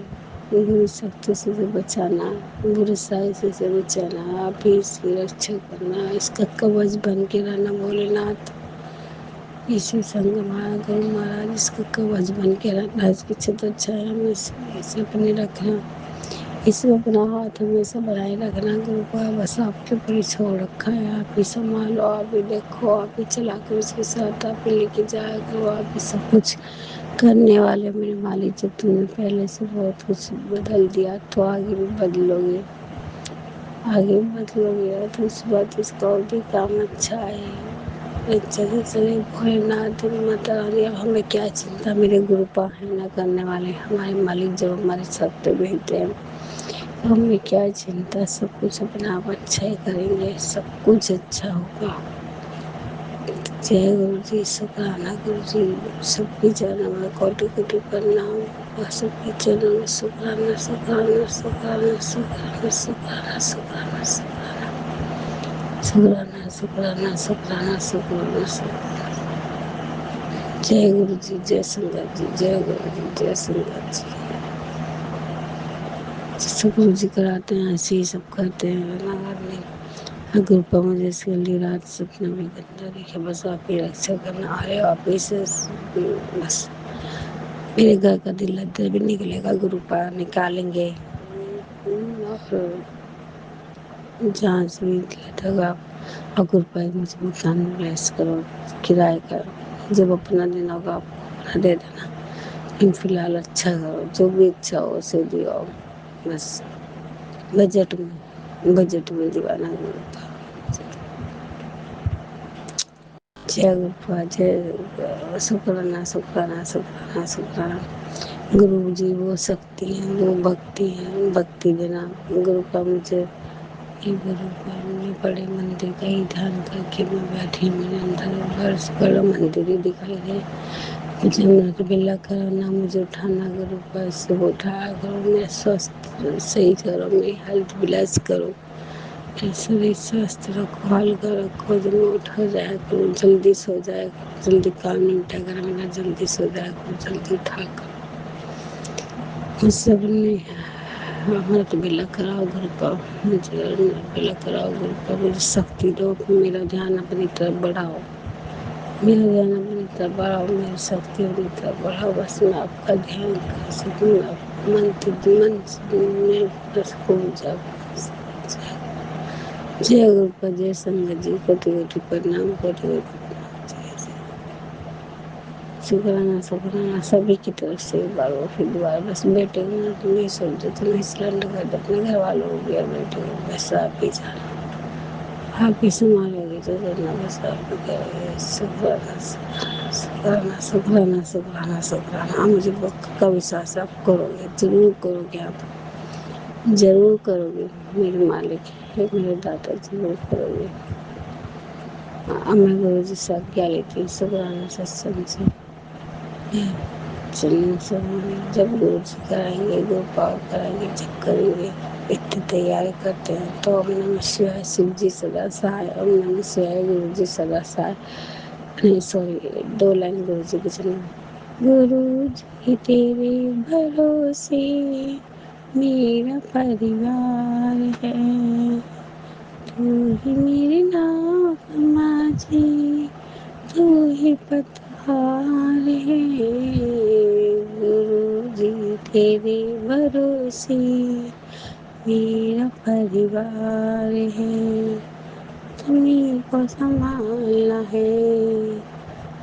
बुरी शक्ति से बचाना, बुरे साय से बचाना, आप ही इसकी रक्षा करना, इसका कवच बन के रहना भोलेनाथ। इसी संग गुरु महाराज इसका कवच बन के रहना, इसकी छत्र छाया में इसे अपने रखना, इसे अपना हाथ हमेशा बनाए रखना। गुरु का बस आपके ऊपर ही छोड़ रखा है, आप ही संभालो, आप ही देखो, आप ही चला कर उसके साथ, आप ही लेके जाया करो, आप ही सब कुछ करने वाले मेरे मालिक। जब तुमने पहले से बहुत कुछ बदल दिया, तो आगे भी बदलोगे, आगे भी बदलोगे, तो इस बात इसका और भी काम अच्छा है। अच्छा से चले भोलेनाथ माता रानी। अब हमें क्या चिंता, मेरे गुरु पाप न करने वाले हमारे मालिक जब हमारे साथ पे बैठते हैं, हमें क्या चिंता, सब कुछ अपना आप अच्छा ही करेंगे, सब कुछ अच्छा होगा। जय गुरु जी, शुक्राना गुरु जी, सबके चरणों में कोटि कोटि प्रणाम, और सबके चरणों में शुक्राना शुक्राना शुक्राना शुक्राना शुक्राना शुक्राना शुक्राना शुक्राना शुक्राना शुक्राना शुक्राना। जय गुरु जी, जय संगत जी, जय गुरु जी, जय संगत जी। सब गुरु जी कराते हैं, ऐसे ही सब करते हैं, नगर में गुरु पर मुझे इसके लिए रात सपना भी गंदा दिखे, बस आप ही रक्षा करना आए, आप ही से बस मेरे घर का दिल लद्दर भी निकलेगा, गुरु पार निकालेंगे। और जहाँ से भी लगा, और गुरु पार मुझे मकान ब्लेस करो, किराए का जब अपना दिन होगा आप अपना दे देना, लेकिन फिलहाल अच्छा करो, जो भी इच्छा हो उसे दियो, बस बजट में दीवाना गुरु पार। जय गुरुपा, जय शुक्राना शुक्राना शुक्राना शुक्राना। गुरु जी वो शक्ति है, वो भक्ति है, भक्ति देना गुरु का मुझे। ये गुरु का हमने बड़े मंदिर का ही ध्यान करके मैं बैठी, मेरे अंदर बड़ा मंदिर ही दिखाई दे, मुझे अमृत वेला करो ना, मुझे उठाना गुरु पर सुबह उठाया करो, मेरा स्वास्थ्य सही करो, मेरी हेल्थ ब्लेस करो, मेरा शरीर स्वस्थ रखो, हल्का रखो, जब मैं उठ हो जाया करो, जल्दी सो जाया करो, जल्दी काम निपटा कर मेरा जल्दी सो जाया करो, जल्दी उठा करो। मुझ सब ने अमृत वेला कराओ गुरु पर, मुझे अमृत वेला कराओ गुरु पर, मुझे शक्ति दो, मेरा ध्यान अपनी तरफ बढ़ाओ, मेरा ध्यान अपनी तरफ बढ़ाओ, मेरी शक्ति अपनी तरफ बढ़ाओ, बस मैं आपका ध्यान कर सकूँ, मन में बस खो जाओ। जय गुरुपा, जय संगत जी, कोटि कोटि प्रणाम, कोटि कोटि प्रणाम। शुक्राना शुक्राना सभी की तरफ से एक बार वो फिर दोबारा, बस बेटे को तुम नहीं समझो, तुम नहीं सिलेंडर कर दो अपने घर वालों को भी और बेटे को, बस आप ही जाना, आप ही संभालोगे तो करना, बस आप ही करोगे। शुक्राना शुक्राना शुक्राना शुक्राना शुक्राना, मुझे पक्का विश्वास है आप करोगे, जरूर करोगे, आप जरूर करोगे, मेरे मालिक है, मेरे दाता, जरूर करोगे। अब मैं गुरु जी से आज्ञा लेती हूँ, शुक्राना सत्संग से चलिए सब जब गुरु जी कराएंगे, गुरु पाव कराएंगे, जब करेंगे, इतनी तैयारी करते हैं तो ओम नमः शिवाय शिव जी सदा सहाय, ओम नमः शिवाय गुरु जी सदा सहाय, नहीं सॉरी 2 लाइन गुरु जी की चलना। गुरु जी तेरे भरोसे मेरा परिवार है, तू ही मेरे नाम माझी, तू ही पतवार है, गुरु जी तेरे भरोसे मेरा परिवार है, तुम्हीं को संभालना है,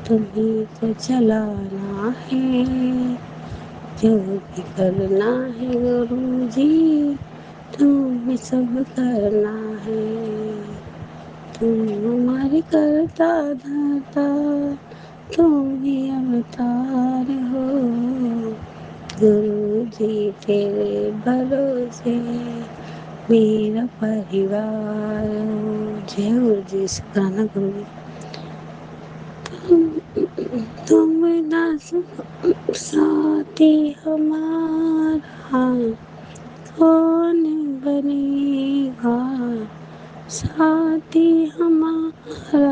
तुम्हीं को चलाना है, जो भी करना है गुरु जी तुम्हें सब करना है, तुम हमारे करता धरता, तुम ही अवतार हो, गुरु जी तेरे भरोसे मेरा परिवार हो। जय गुरु जी, शुक्राना गुरु जी। तुम ना साथी हमारा कौन बनेगा, साथी हमारा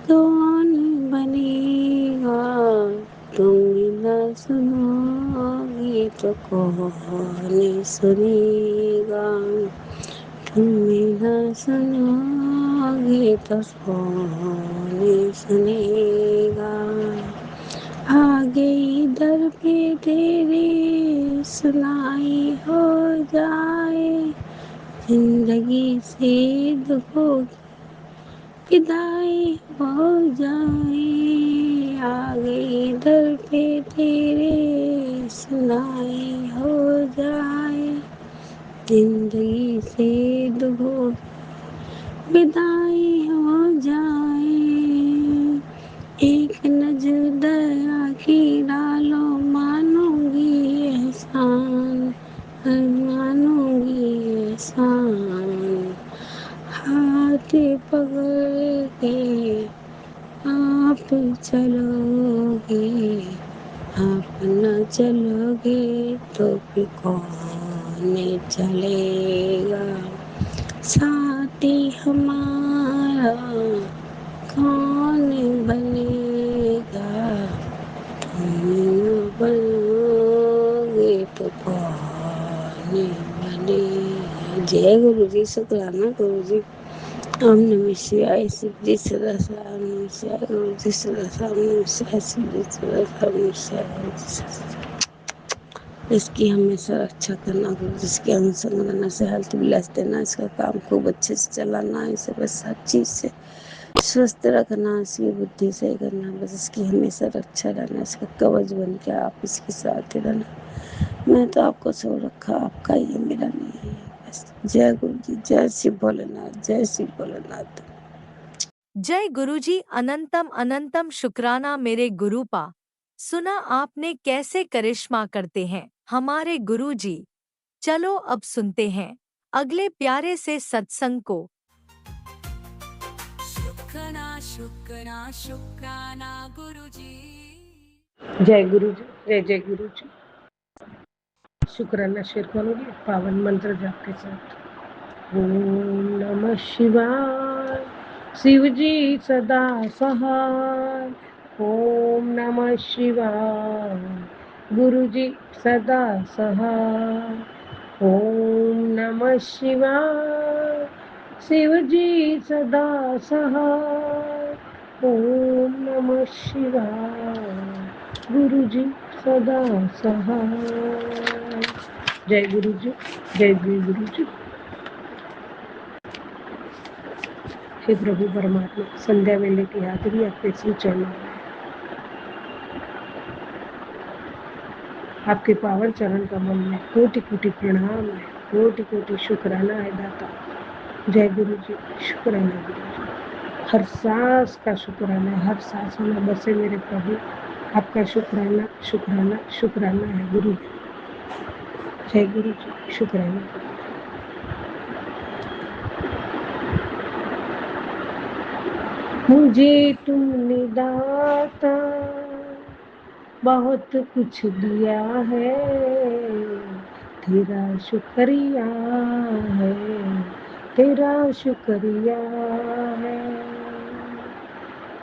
कौन बनेगा, तुम न सुनोगे तो कौन सुनेगा, तुम न सुनोगे तो कौन सुनेगा, आगे इधर पे तेरे सुनाई हो जाए, जिंदगी से दुखों की विदाई हो जाए, आगे इधर पे तेरे सुनाई हो जाए, जिंदगी से दुखों की विदाई हो जाए, एक नजर दया की डालो, मानूंगी एहसान, मानूंगी एहसान, हाथ पकड़ के आप चलोगे, आप न चलोगे तो फिर कौन चलेगा, साथी हमारा कौन बनेगा, तुम न बनोगे तो कौन बनेगा। जय गुरु जी, शुक्राना गुरु जी। ओम नमः शिवाय शिव जी सदा सदा, ओम नमः शिवाय गुरु जी सदा सदा, ओम नमः शिवाय शिव जी सदा सदा, ओम नमः शिवाय गुरु जी सदा सदा। इसकी हमेशा रक्षा करना गुरु, जिसके अनुसंग रहना से हेल्थ ब्लेस देना, इसका काम खूब अच्छे से चलाना, इसे बस हर चीज से स्वस्थ रखना, इसकी बुद्धि सही करना, बस इसकी हमेशा रक्षा रहना, इसका कवच बन के आप इसके साथ ही रहना। मैं तो आपको सो रखा, आपका ये मेरा नहीं है बस। जय गुरु जी, जय शिव भोलेनाथ, जय शिव भोलेनाथ। जय गुरुजी, अनंतम अनंतम शुक्राना मेरे गुरुपा। सुना आपने कैसे करिश्मा करते हैं हमारे गुरुजी। चलो अब सुनते हैं अगले प्यारे से सत्संग को। शुक्राना शुक्राना शुक्राना गुरुजी। जय गुरु जी, जय जय गुरु जी। शुक्राना शेयर करूंगी पावन मंत्र जाप के साथ। ओम नमः शिवाय, शिव जी सदा सहाय। ओम नमः शिवाय, गुरु जी सदा सहाय। ओम नमः शिवाय, शिव जी सदा सहाय। ओम नमः शिवाय, गुरु जी सदा सहाय। जय गुरु जी, जय जय गुरु जी। हे प्रभु परमात्मा, संध्या वेले की हाजिरी आपके श्री चरणों में, आपके पावन चरण कमल में कोटि कोटि प्रणाम है, कोटि कोटि शुक्राना है दाता। जय गुरु जी, शुक्राना गुरु जी। हर सांस का शुक्राना है, हर सांसों में बसे मेरे प्रभु, आपका शुक्राना शुक्राना शुक्राना है गुरु जी। जय गुरु जी, शुक्राना। मुझे तुमने दाता बहुत कुछ दिया है, तेरा शुक्रिया है, तेरा शुक्रिया है।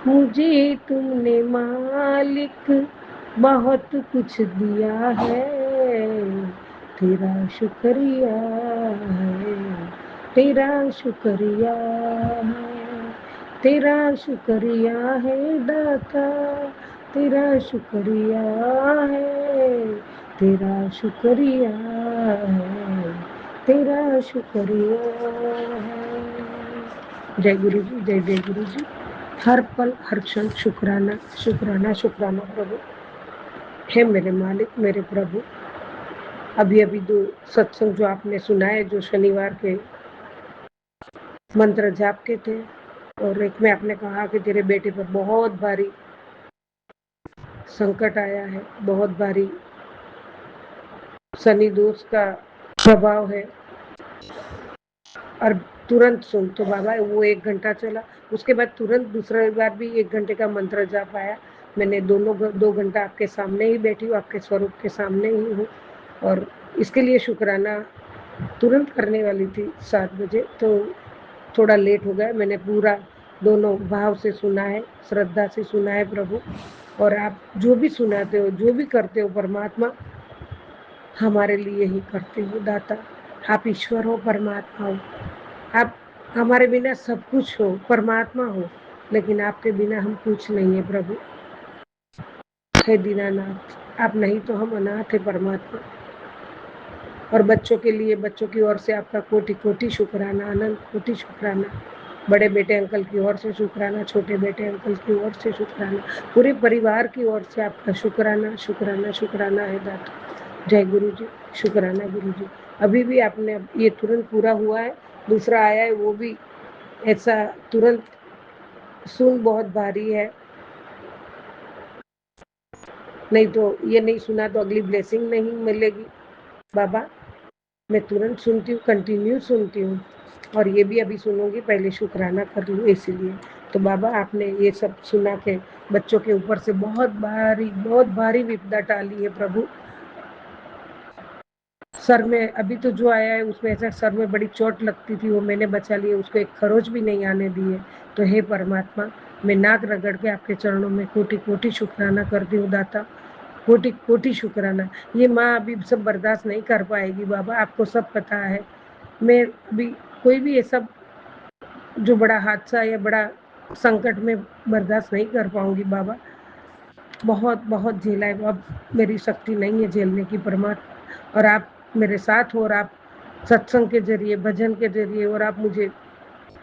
मुझे तुमने मालिक बहुत कुछ दिया है, तेरा शुक्रिया है, तेरा शुक्रिया है, तेरा शुक्रिया है दाता, तेरा शुक्रिया है, तेरा शुक्रिया है, तेरा शुक्रिया है। जय गुरु जी, जय जय गुरु जी। हर पल हर क्षण शुक्राना शुक्राना शुक्राना प्रभु। हे मेरे मालिक, मेरे प्रभु, अभी अभी 2 सत्संग जो आपने सुनाए, जो शनिवार के मंत्र जाप के थे, और एक में आपने कहा कि तेरे बेटे पर बहुत भारी संकट आया है, बहुत भारी शनि दोष का प्रभाव है, और तुरंत सुन। तो बाबा वो 1 घंटा चला, उसके बाद तुरंत दूसरा बार भी 1 घंटे का मंत्र जाप आया। मैंने 2 घंटा आपके सामने ही बैठी हूँ, आपके स्वरूप के सामने ही हूँ, और इसके लिए शुक्राना तुरंत करने वाली थी 7 बजे, तो थोड़ा लेट हो गया। मैंने पूरा दोनों भाव से सुना है, श्रद्धा से सुना है प्रभु, और आप जो भी सुनाते हो, जो भी करते हो परमात्मा, हमारे लिए ही करते हो दाता। आप ईश्वर हो, परमात्मा हो, आप हमारे बिना सब कुछ हो, परमात्मा हो, लेकिन आपके बिना हम कुछ नहीं है प्रभु। हे दीनानाथ, आप नहीं तो हम अनाथ है परमात्मा। और बच्चों के लिए, बच्चों की ओर से आपका कोटि कोटि शुक्राना, अनंत कोटि शुक्राना। बड़े बेटे अंकल की ओर से शुक्राना, छोटे बेटे अंकल की ओर से शुक्राना, पूरे परिवार की ओर से आपका शुक्राना शुक्राना शुक्राना है दाता। जय गुरु जी, शुक्राना गुरु जी। अभी भी आपने, ये तुरंत पूरा हुआ है, दूसरा आया है, वो भी ऐसा तुरंत सुन बहुत भारी है, नहीं तो ये नहीं सुना तो अगली ब्लेसिंग नहीं मिलेगी। बाबा, मैं तुरंत सुनती हूँ, कंटिन्यू सुनती हूँ, और ये भी अभी सुनूंगी, पहले शुक्राना कर लूँ इसीलिए। तो बाबा, आपने ये सब सुना के बच्चों के ऊपर से बहुत भारी विपदा टाली है प्रभु। सर में अभी तो जो आया है उसमें ऐसा सर में बड़ी चोट लगती थी, वो मैंने बचा लिया, उसको एक खरोच भी नहीं आने दिए। तो हे परमात्मा, मैं नाक रगड़ के आपके चरणों में कोटि कोटि शुक्राना करती हूँ दाता, कोटि कोटि शुक्राना। ये माँ अभी सब बर्दाश्त नहीं कर पाएगी बाबा, आपको सब पता है। मैं अभी कोई भी ये सब जो बड़ा हादसा या बड़ा संकट में बर्दाश्त नहीं कर पाऊंगी बाबा। बहुत बहुत झेला है, अब मेरी शक्ति नहीं है झेलने की परमात्मा, और आप मेरे साथ हो, और आप सत्संग के जरिए, भजन के जरिए, और आप मुझे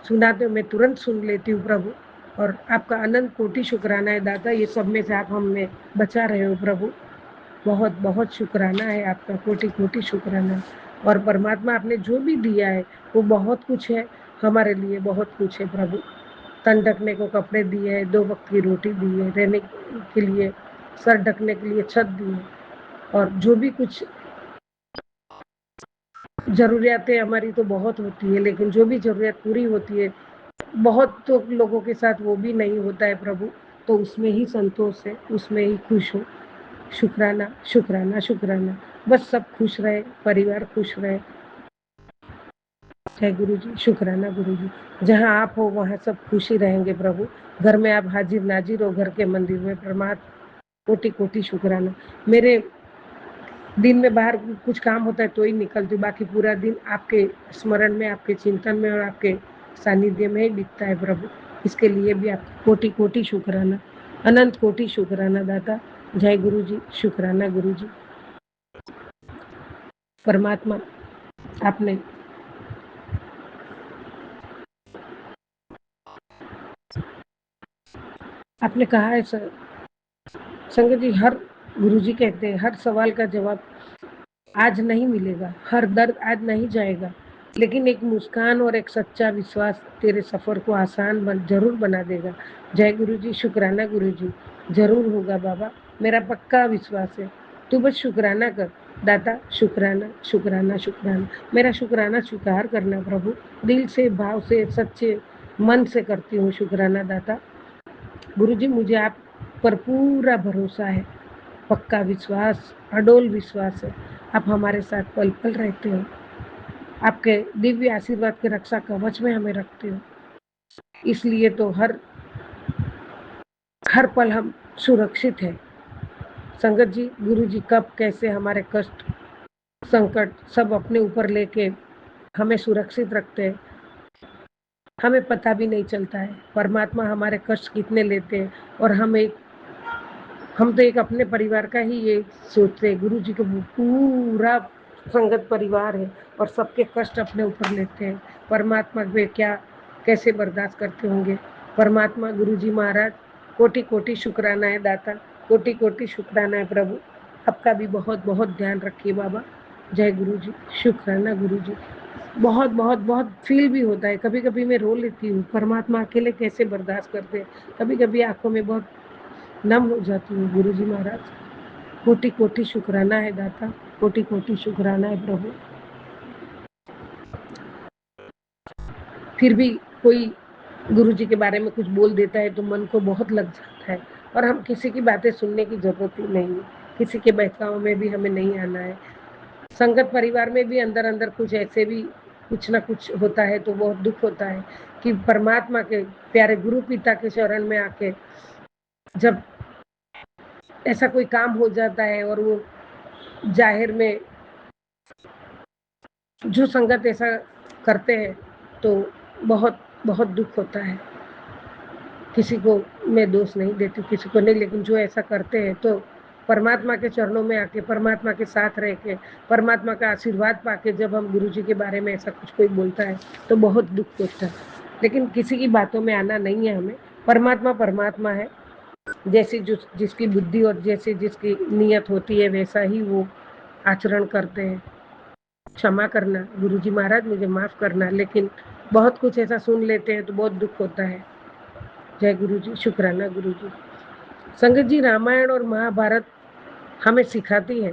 सुनाते हो, मैं तुरंत सुन लेती हूँ प्रभु। और आपका अनंत कोटि शुक्राना है दाता, ये सब में से आप हमें बचा रहे हो प्रभु। बहुत बहुत शुक्राना है आपका, कोटि कोटि शुक्राना। और परमात्मा, आपने जो भी दिया है वो बहुत कुछ है, हमारे लिए बहुत कुछ है प्रभु। तन ढकने को कपड़े दिए हैं, 2 वक्त की रोटी दी है, रहने के लिए, सर ढकने के लिए छत दी है, और जो भी कुछ ज़रूरियातें हमारी तो बहुत होती है, लेकिन जो भी ज़रूरत पूरी होती है, बहुत तो लोगों के साथ वो भी नहीं होता है प्रभु। तो उसमें ही संतोष है, उसमें ही खुश हो। शुक्राना शुक्राना शुक्राना। बस सब खुश रहे, परिवार खुश रहे। जय गुरु जी, शुक्राना गुरु जी। जहाँ आप हो वहाँ सब खुशी रहेंगे प्रभु। घर में आप हाजिर नाजिर हो, घर के मंदिर में परमात्मा, कोटि कोटि शुक्राना। मेरे दिन में बाहर कुछ काम होता है तो ही निकलती हूँ, बाकी पूरा दिन आपके स्मरण में, आपके चिंतन में और आपके सानिध्य में ही बीतता है प्रभु। इसके लिए भी आप कोटि कोटि शुक्राना, अनंत कोटि शुक्राना दाता। जय गुरु जी, शुक्राना गुरु जी। परमात्मा आपने आपने कहा है संगत जी, हर गुरु जी कहते हैं हर सवाल का जवाब आज नहीं मिलेगा, हर दर्द आज नहीं जाएगा, लेकिन एक मुस्कान और एक सच्चा विश्वास तेरे सफर को आसान जरूर बना देगा। जय गुरु जी, शुक्राना गुरु जी। जरूर होगा बाबा, मेरा पक्का विश्वास है। तू बस शुक्राना कर दाता, शुक्राना शुक्राना शुक्राना। मेरा शुक्राना स्वीकार करना प्रभु, दिल से, भाव से, सच्चे मन से करती हूँ शुक्राना दाता। गुरु जी, मुझे आप पर पूरा भरोसा है, पक्का विश्वास, अडोल विश्वास है। आप हमारे साथ पल पल रहते हो, आपके दिव्य आशीर्वाद के रक्षा कवच में हमें रखते हो, इसलिए तो हर पल हम सुरक्षित हैं। संगत जी, गुरु जी कब कैसे हमारे कष्ट संकट सब अपने ऊपर लेके हमें सुरक्षित रखते हैं, हमें पता भी नहीं चलता है। परमात्मा हमारे कष्ट कितने लेते हैं और हम तो एक अपने परिवार का ही ये सोचते हैं। गुरु जी को पूरा संगत परिवार है और सबके कष्ट अपने ऊपर लेते हैं। परमात्मा वे क्या कैसे बर्दाश्त करते होंगे। परमात्मा गुरु जी महाराज, कोटि कोटि शुक्राना है दाता, कोटि कोटि शुक्राना है प्रभु। आपका भी बहुत बहुत ध्यान रखिए बाबा। जय गुरु जी, शुक्राना गुरु जी। बहुत बहुत बहुत फील भी होता है, कभी कभी मैं रो लेती हूँ, परमात्मा अकेले कैसे बर्दाश्त करते हैं। कभी कभी आंखों में बहुत नम हो जाती हूँ। गुरु जी महाराज, कोटि कोटि शुक्राना है दाता, कोटि कोटि शुक्राना है प्रभु। फिर भी कोई गुरु जी के बारे में कुछ बोल देता है तो मन को बहुत लग जाता है, और हम किसी की बातें सुनने की जरूरत ही नहीं है, किसी के बहकाव में भी हमें नहीं आना है। संगत परिवार में भी अंदर अंदर कुछ ऐसे भी कुछ ना कुछ होता है तो बहुत दुख होता है कि परमात्मा के प्यारे गुरु पिता के शरण में आके जब ऐसा कोई काम हो जाता है और वो जाहिर में जो संगत ऐसा करते हैं तो बहुत बहुत दुख होता है। किसी को मैं दोष नहीं देती, किसी को नहीं, लेकिन जो ऐसा करते हैं तो परमात्मा के चरणों में आके, परमात्मा के साथ रह के, परमात्मा का आशीर्वाद पाके जब हम गुरु जी के बारे में ऐसा कुछ कोई बोलता है तो बहुत दुख होता है। लेकिन किसी की बातों में आना नहीं है हमें। परमात्मा परमात्मा है, जैसी जिसकी बुद्धि और जैसी जिसकी नीयत होती है वैसा ही वो आचरण करते हैं। क्षमा करना गुरु जी महाराज, मुझे माफ करना, लेकिन बहुत कुछ ऐसा सुन लेते हैं तो बहुत दुख होता है। जय गुरु जी, शुक्राना गुरु जी। संगत जी, रामायण और महाभारत हमें सिखाती है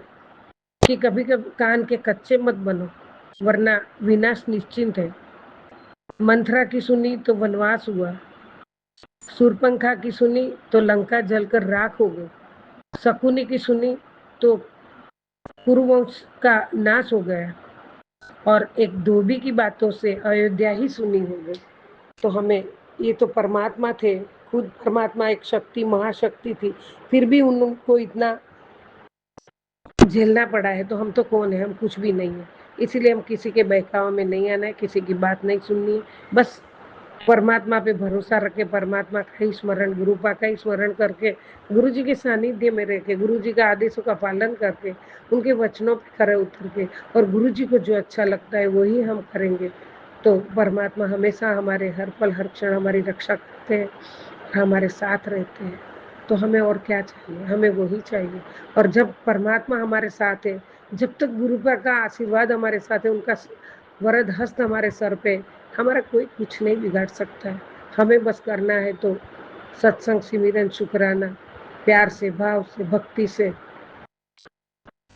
कि कभी कभी कान के कच्चे मत बनो, वरना विनाश निश्चिंत है। मंथरा की सुनी तो वनवास हुआ, सूर्पंखा की सुनी तो लंका जलकर राख हो गई, शकुनी की सुनी तो कुरुवंश का नाश हो गया, और एक धोबी की बातों से अयोध्या ही सुनी हो गई। तो हमें, ये तो परमात्मा थे, खुद परमात्मा एक शक्ति, महाशक्ति थी, फिर भी उनको इतना झेलना पड़ा है, तो हम तो कौन है, हम कुछ भी नहीं है। इसीलिए हम किसी के बहकाव में नहीं आना है, किसी की बात नहीं सुननी है, बस परमात्मा पे भरोसा रखे, परमात्मा का ही स्मरण, गुरुपा का ही स्मरण करके, गुरु जी के सानिध्य में रह के, गुरु जी का आदेशों का पालन करके, उनके वचनों पे खरे उतर के, और गुरु जी को जो अच्छा लगता है वही हम करेंगे, तो परमात्मा हमेशा हमारे हर पल हर क्षण हमारी रक्षा करते हैं, हमारे साथ रहते हैं। तो हमें और क्या चाहिए, हमें वही चाहिए। और जब परमात्मा हमारे साथ है, जब तक गुरु का आशीर्वाद हमारे साथ है, उनका वरद हस्त हमारे सर पे, हमारा कोई कुछ नहीं बिगाड़ सकता है। हमें बस करना है तो सत्संग, सिमरन, शुक्राना, प्यार से, भाव से, भक्ति से,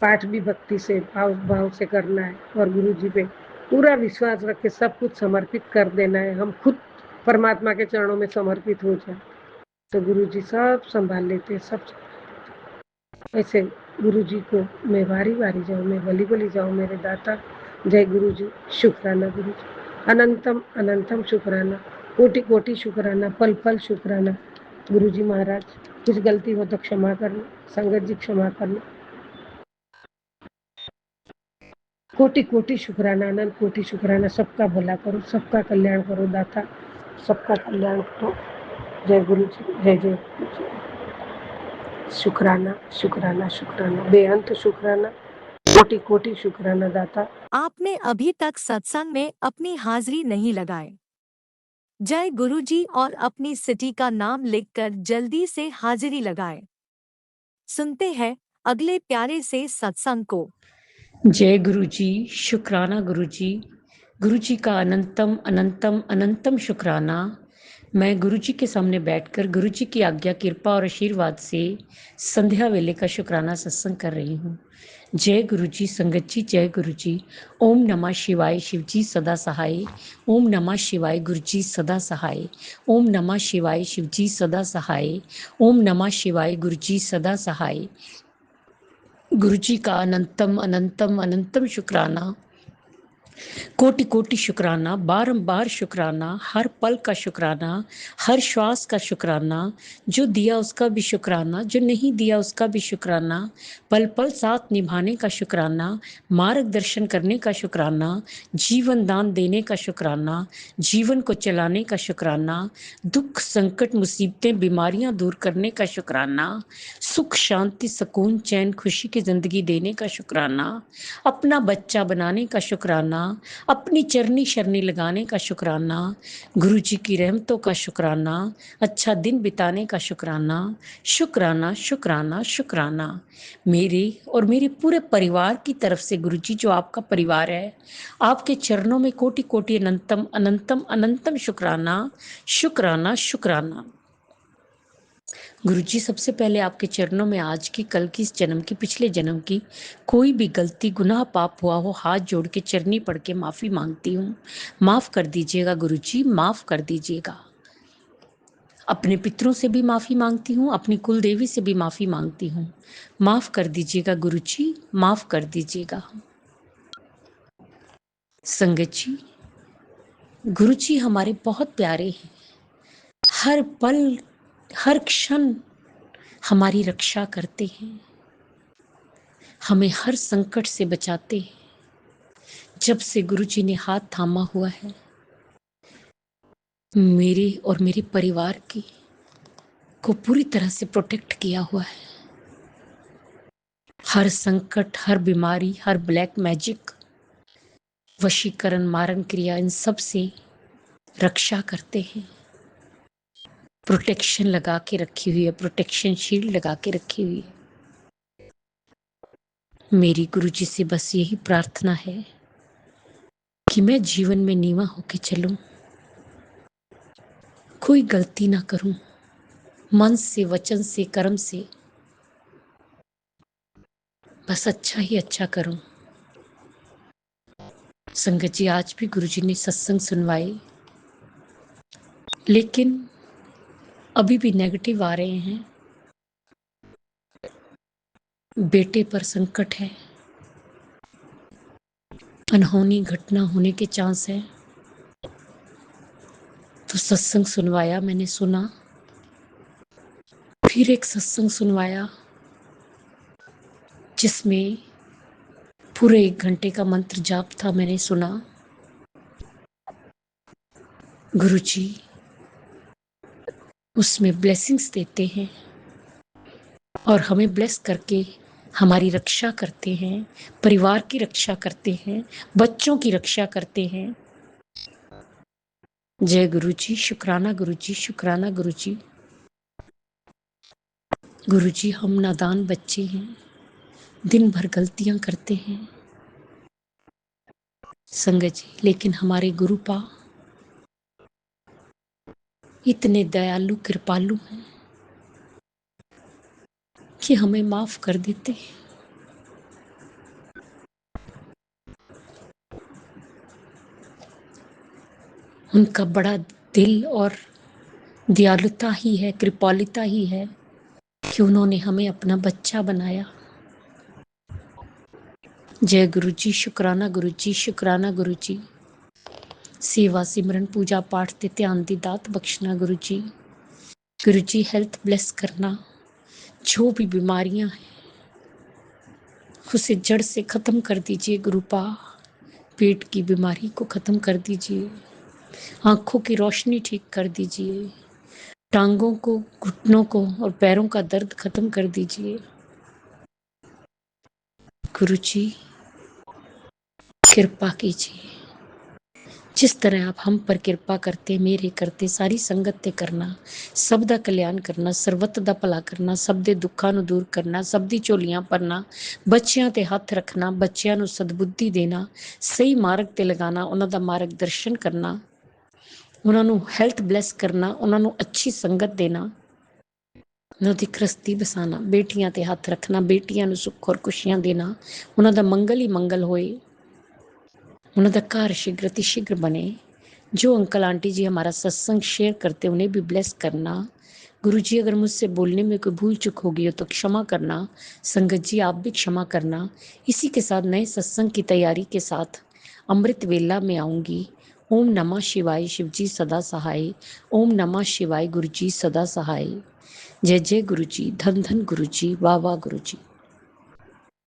पाठ भी भक्ति से, भाव भाव से करना है, और गुरु जी पे पूरा विश्वास रख के सब कुछ समर्पित कर देना है। हम खुद परमात्मा के चरणों में समर्पित हो जाए तो गुरु जी सब संभाल लेते हैं, सब। ऐसे गुरु जी को मैं बारी बारी जाऊँ, मैं बली बली जाऊँ मेरे दाता। जय गुरु जी, शुक्राना गुरु जी, अनंतम अनंतम शुक्राना, कोटि कोटि शुक्राना, पल पल शुक्राना। गुरु जी महाराज, कुछ गलती हो तो क्षमा करना, संगत जी क्षमा करना। कोटि कोटि शुक्राना, अनंत कोटि शुक्राना। सबका भला करो, सबका कल्याण करो दाता, सबका कल्याण करो। जय गुरु जी, जय जय गुरु जी। शुक्राना शुक्राना शुक्राना, बेअंत शुक्राना, कोटि कोटि शुक्राना दाता। आपने अभी तक सत्संग में अपनी हाजिरी नहीं लगाए। जय गुरुजी और अपनी सिटी का नाम लिखकर जल्दी से हाजिरी लगाएं। सुनते हैं अगले प्यारे से सत्संग को। जय गुरु जी, शुक्राना गुरु जी का अनंतम अनंतम अनंतम शुक्राना। मैं गुरु जी के सामने बैठकर गुरु जी की आज्ञा, कृपा और आशीर्वाद से संध्या वेले का शुक्राना सत्संग कर रही हूँ। जय गुरु जी, संगत जी, जय गुरु जी। ओम नमः शिवाय, शिव जी सदा सहाय। ओम नमः शिवाय, गुरु जी सदा सहाय। ओम नमः शिवाय, शिव जी सदा सहाय। ओम नमः शिवाय, गुरु जी सदा सहाय। गुरु जी का अनंतम अनंतम अनंतम शुक्राना, कोटि कोटि शुक्राना, बारंबार शुक्राना, हर पल का शुक्राना, हर श्वास का शुक्राना, जो दिया उसका भी शुक्राना, जो नहीं दिया उसका भी शुक्राना, पल पल साथ निभाने का शुक्राना, मार्गदर्शन करने का शुक्राना, जीवन दान देने का शुक्राना, जीवन को चलाने का शुक्राना, दुख संकट मुसीबतें बीमारियां दूर करने का शुक्राना, सुख शांति सुकून चैन खुशी की जिंदगी देने का शुक्राना, अपना बच्चा बनाने का शुक्राना, अपनी चरनी शरनी लगाने का शुक्राना, गुरु जी की रहमतों का शुक्राना, अच्छा दिन बिताने का शुक्राना, शुक्राना शुक्राना शुक्राना। मेरे और मेरे पूरे परिवार की तरफ से गुरु जी, जो आपका परिवार है, आपके चरणों में कोटि कोटि अनंतम अनंतम अनंतम शुक्राना शुक्राना शुक्राना। गुरु जी, सबसे पहले आपके चरणों में आज की, कल की, इस जन्म की, पिछले जन्म की कोई भी गलती गुनाह पाप हुआ हो, हाथ जोड़ के चरनी पढ़ के माफ़ी मांगती हूँ। माफ़ कर दीजिएगा गुरु जी, माफ़ कर दीजिएगा। अपने पितरों से भी माफ़ी मांगती हूँ, अपनी कुल देवी से भी माफ़ी मांगती हूँ। माफ़ कर दीजिएगा गुरु जी, माफ़ कर दीजिएगा। संगत जी, गुरु जी हमारे बहुत प्यारे हैं। हर पल हर क्षण हमारी रक्षा करते हैं, हमें हर संकट से बचाते हैं। जब से गुरु जी ने हाथ थामा हुआ है, मेरे और मेरे परिवार की को पूरी तरह से प्रोटेक्ट किया हुआ है। हर संकट, हर बीमारी, हर ब्लैक मैजिक, वशीकरण, मारण क्रिया, इन सब से रक्षा करते हैं। प्रोटेक्शन लगा के रखी हुई है, प्रोटेक्शन शील्ड लगा के रखी हुई है। मेरी गुरु जी से बस यही प्रार्थना है कि मैं जीवन में नीवा होके चलूं, कोई गलती ना करूं, मन से, वचन से, कर्म से बस अच्छा ही अच्छा करूं। संगत जी, आज भी गुरु जी ने सत्संग सुनवाए, लेकिन अभी भी नेगेटिव आ रहे हैं। बेटे पर संकट है, अनहोनी घटना होने के चांस है। तो सत्संग सुनवाया, मैंने सुना, फिर एक सत्संग सुनवाया जिसमें पूरे 1 घंटे का मंत्र जाप था। मैंने सुना गुरुजी उसमें ब्लेसिंग्स देते हैं और हमें ब्लेस करके हमारी रक्षा करते हैं, परिवार की रक्षा करते हैं, बच्चों की रक्षा करते हैं। जय गुरुजी, शुक्राना गुरुजी, शुक्राना गुरुजी। गुरुजी, हम नादान बच्चे हैं, दिन भर गलतियां करते हैं संगत जी, लेकिन हमारे गुरुपा इतने दयालु कृपालु हैं कि हमें माफ कर देते हैं। उनका बड़ा दिल और दयालुता ही है, कृपालुता ही है कि उन्होंने हमें अपना बच्चा बनाया। जय गुरु जी, शुक्राना गुरु जी, शुक्राना गुरु जी। सेवा सिमरन पूजा पाठ ते ध्यान दी दात बख्शना गुरु जी। गुरु जी हेल्थ ब्लेस करना, जो भी बीमारियां हैं उसे जड़ से खत्म कर दीजिए गुरुपा। पेट की बीमारी को खत्म कर दीजिए, आंखों की रोशनी ठीक कर दीजिए, टांगों को, घुटनों को और पैरों का दर्द खत्म कर दीजिए। गुरु जी कृपा कीजिए, जिस तरह आप हम पर कृपा करते, मेरे करते, सारी संगत ते करना, सब दा कल्याण करना, ਸਰਬੱਤ ਦਾ ਭਲਾ ਕਰਨਾ, ਸਭ ਦੇ ਦੁੱਖਾਂ ਨੂੰ ਦੂਰ ਕਰਨਾ, ਸਭ ਦੀ ਝੋਲੀਆਂ ਭਰਨਾ, ਬੱਚਿਆਂ ਤੇ ਹੱਥ ਰੱਖਣਾ, ਬੱਚਿਆਂ ਨੂੰ ਸਦਬੁੱਧੀ ਦੇਣਾ, ਸਹੀ ਮਾਰਗ ਤੇ ਲਗਾਣਾ, ਉਹਨਾਂ ਦਾ ਮਾਰਗਦਰਸ਼ਨ ਕਰਨਾ, ਉਹਨਾਂ ਨੂੰ ਹੈਲਥ ਬਲੈਸ ਕਰਨਾ, ਉਹਨਾਂ ਨੂੰ ਅੱਛੀ ਸੰਗਤ ਦੇਣਾ, ਉਹਨਾਂ ਦੀ ਕ੍ਰਿਸਤੀ ਬਸਾਣਾ, ਬੇਟੀਆਂ ਤੇ ਹੱਥ ਰੱਖਣਾ, ਬੇਟੀਆਂ ਨੂੰ ਸੁੱਖ ਔਰ ਖੁਸ਼ੀਆਂ ਦੇਣਾ, ਉਹਨਾਂ ਦਾ ਮੰਗਲ ਹੀ ਮੰਗਲ ਹੋਏ, ਉਹਨਾਂ ਦਾ घर शीघ्र अतिशीघ्र बने। जो अंकल आंटी जी हमारा सत्संग शेयर करते उन्हें भी ब्लेस करना। गुरु जी अगर मुझसे बोलने में कोई भूल चूक होगी हो तो क्षमा करना। संगत जी आप भी क्षमा करना। इसी के साथ नए सत्संग की तैयारी के साथ अमृत वेला में आऊँगी। ओम नमः शिवाय, शिव जी सदा सहाय। ओम नमः शिवाय, गुरु जी सदा सहाय। जय जय गुरु जी, धन धन गुरु जी, वाह वाह गुरु जी।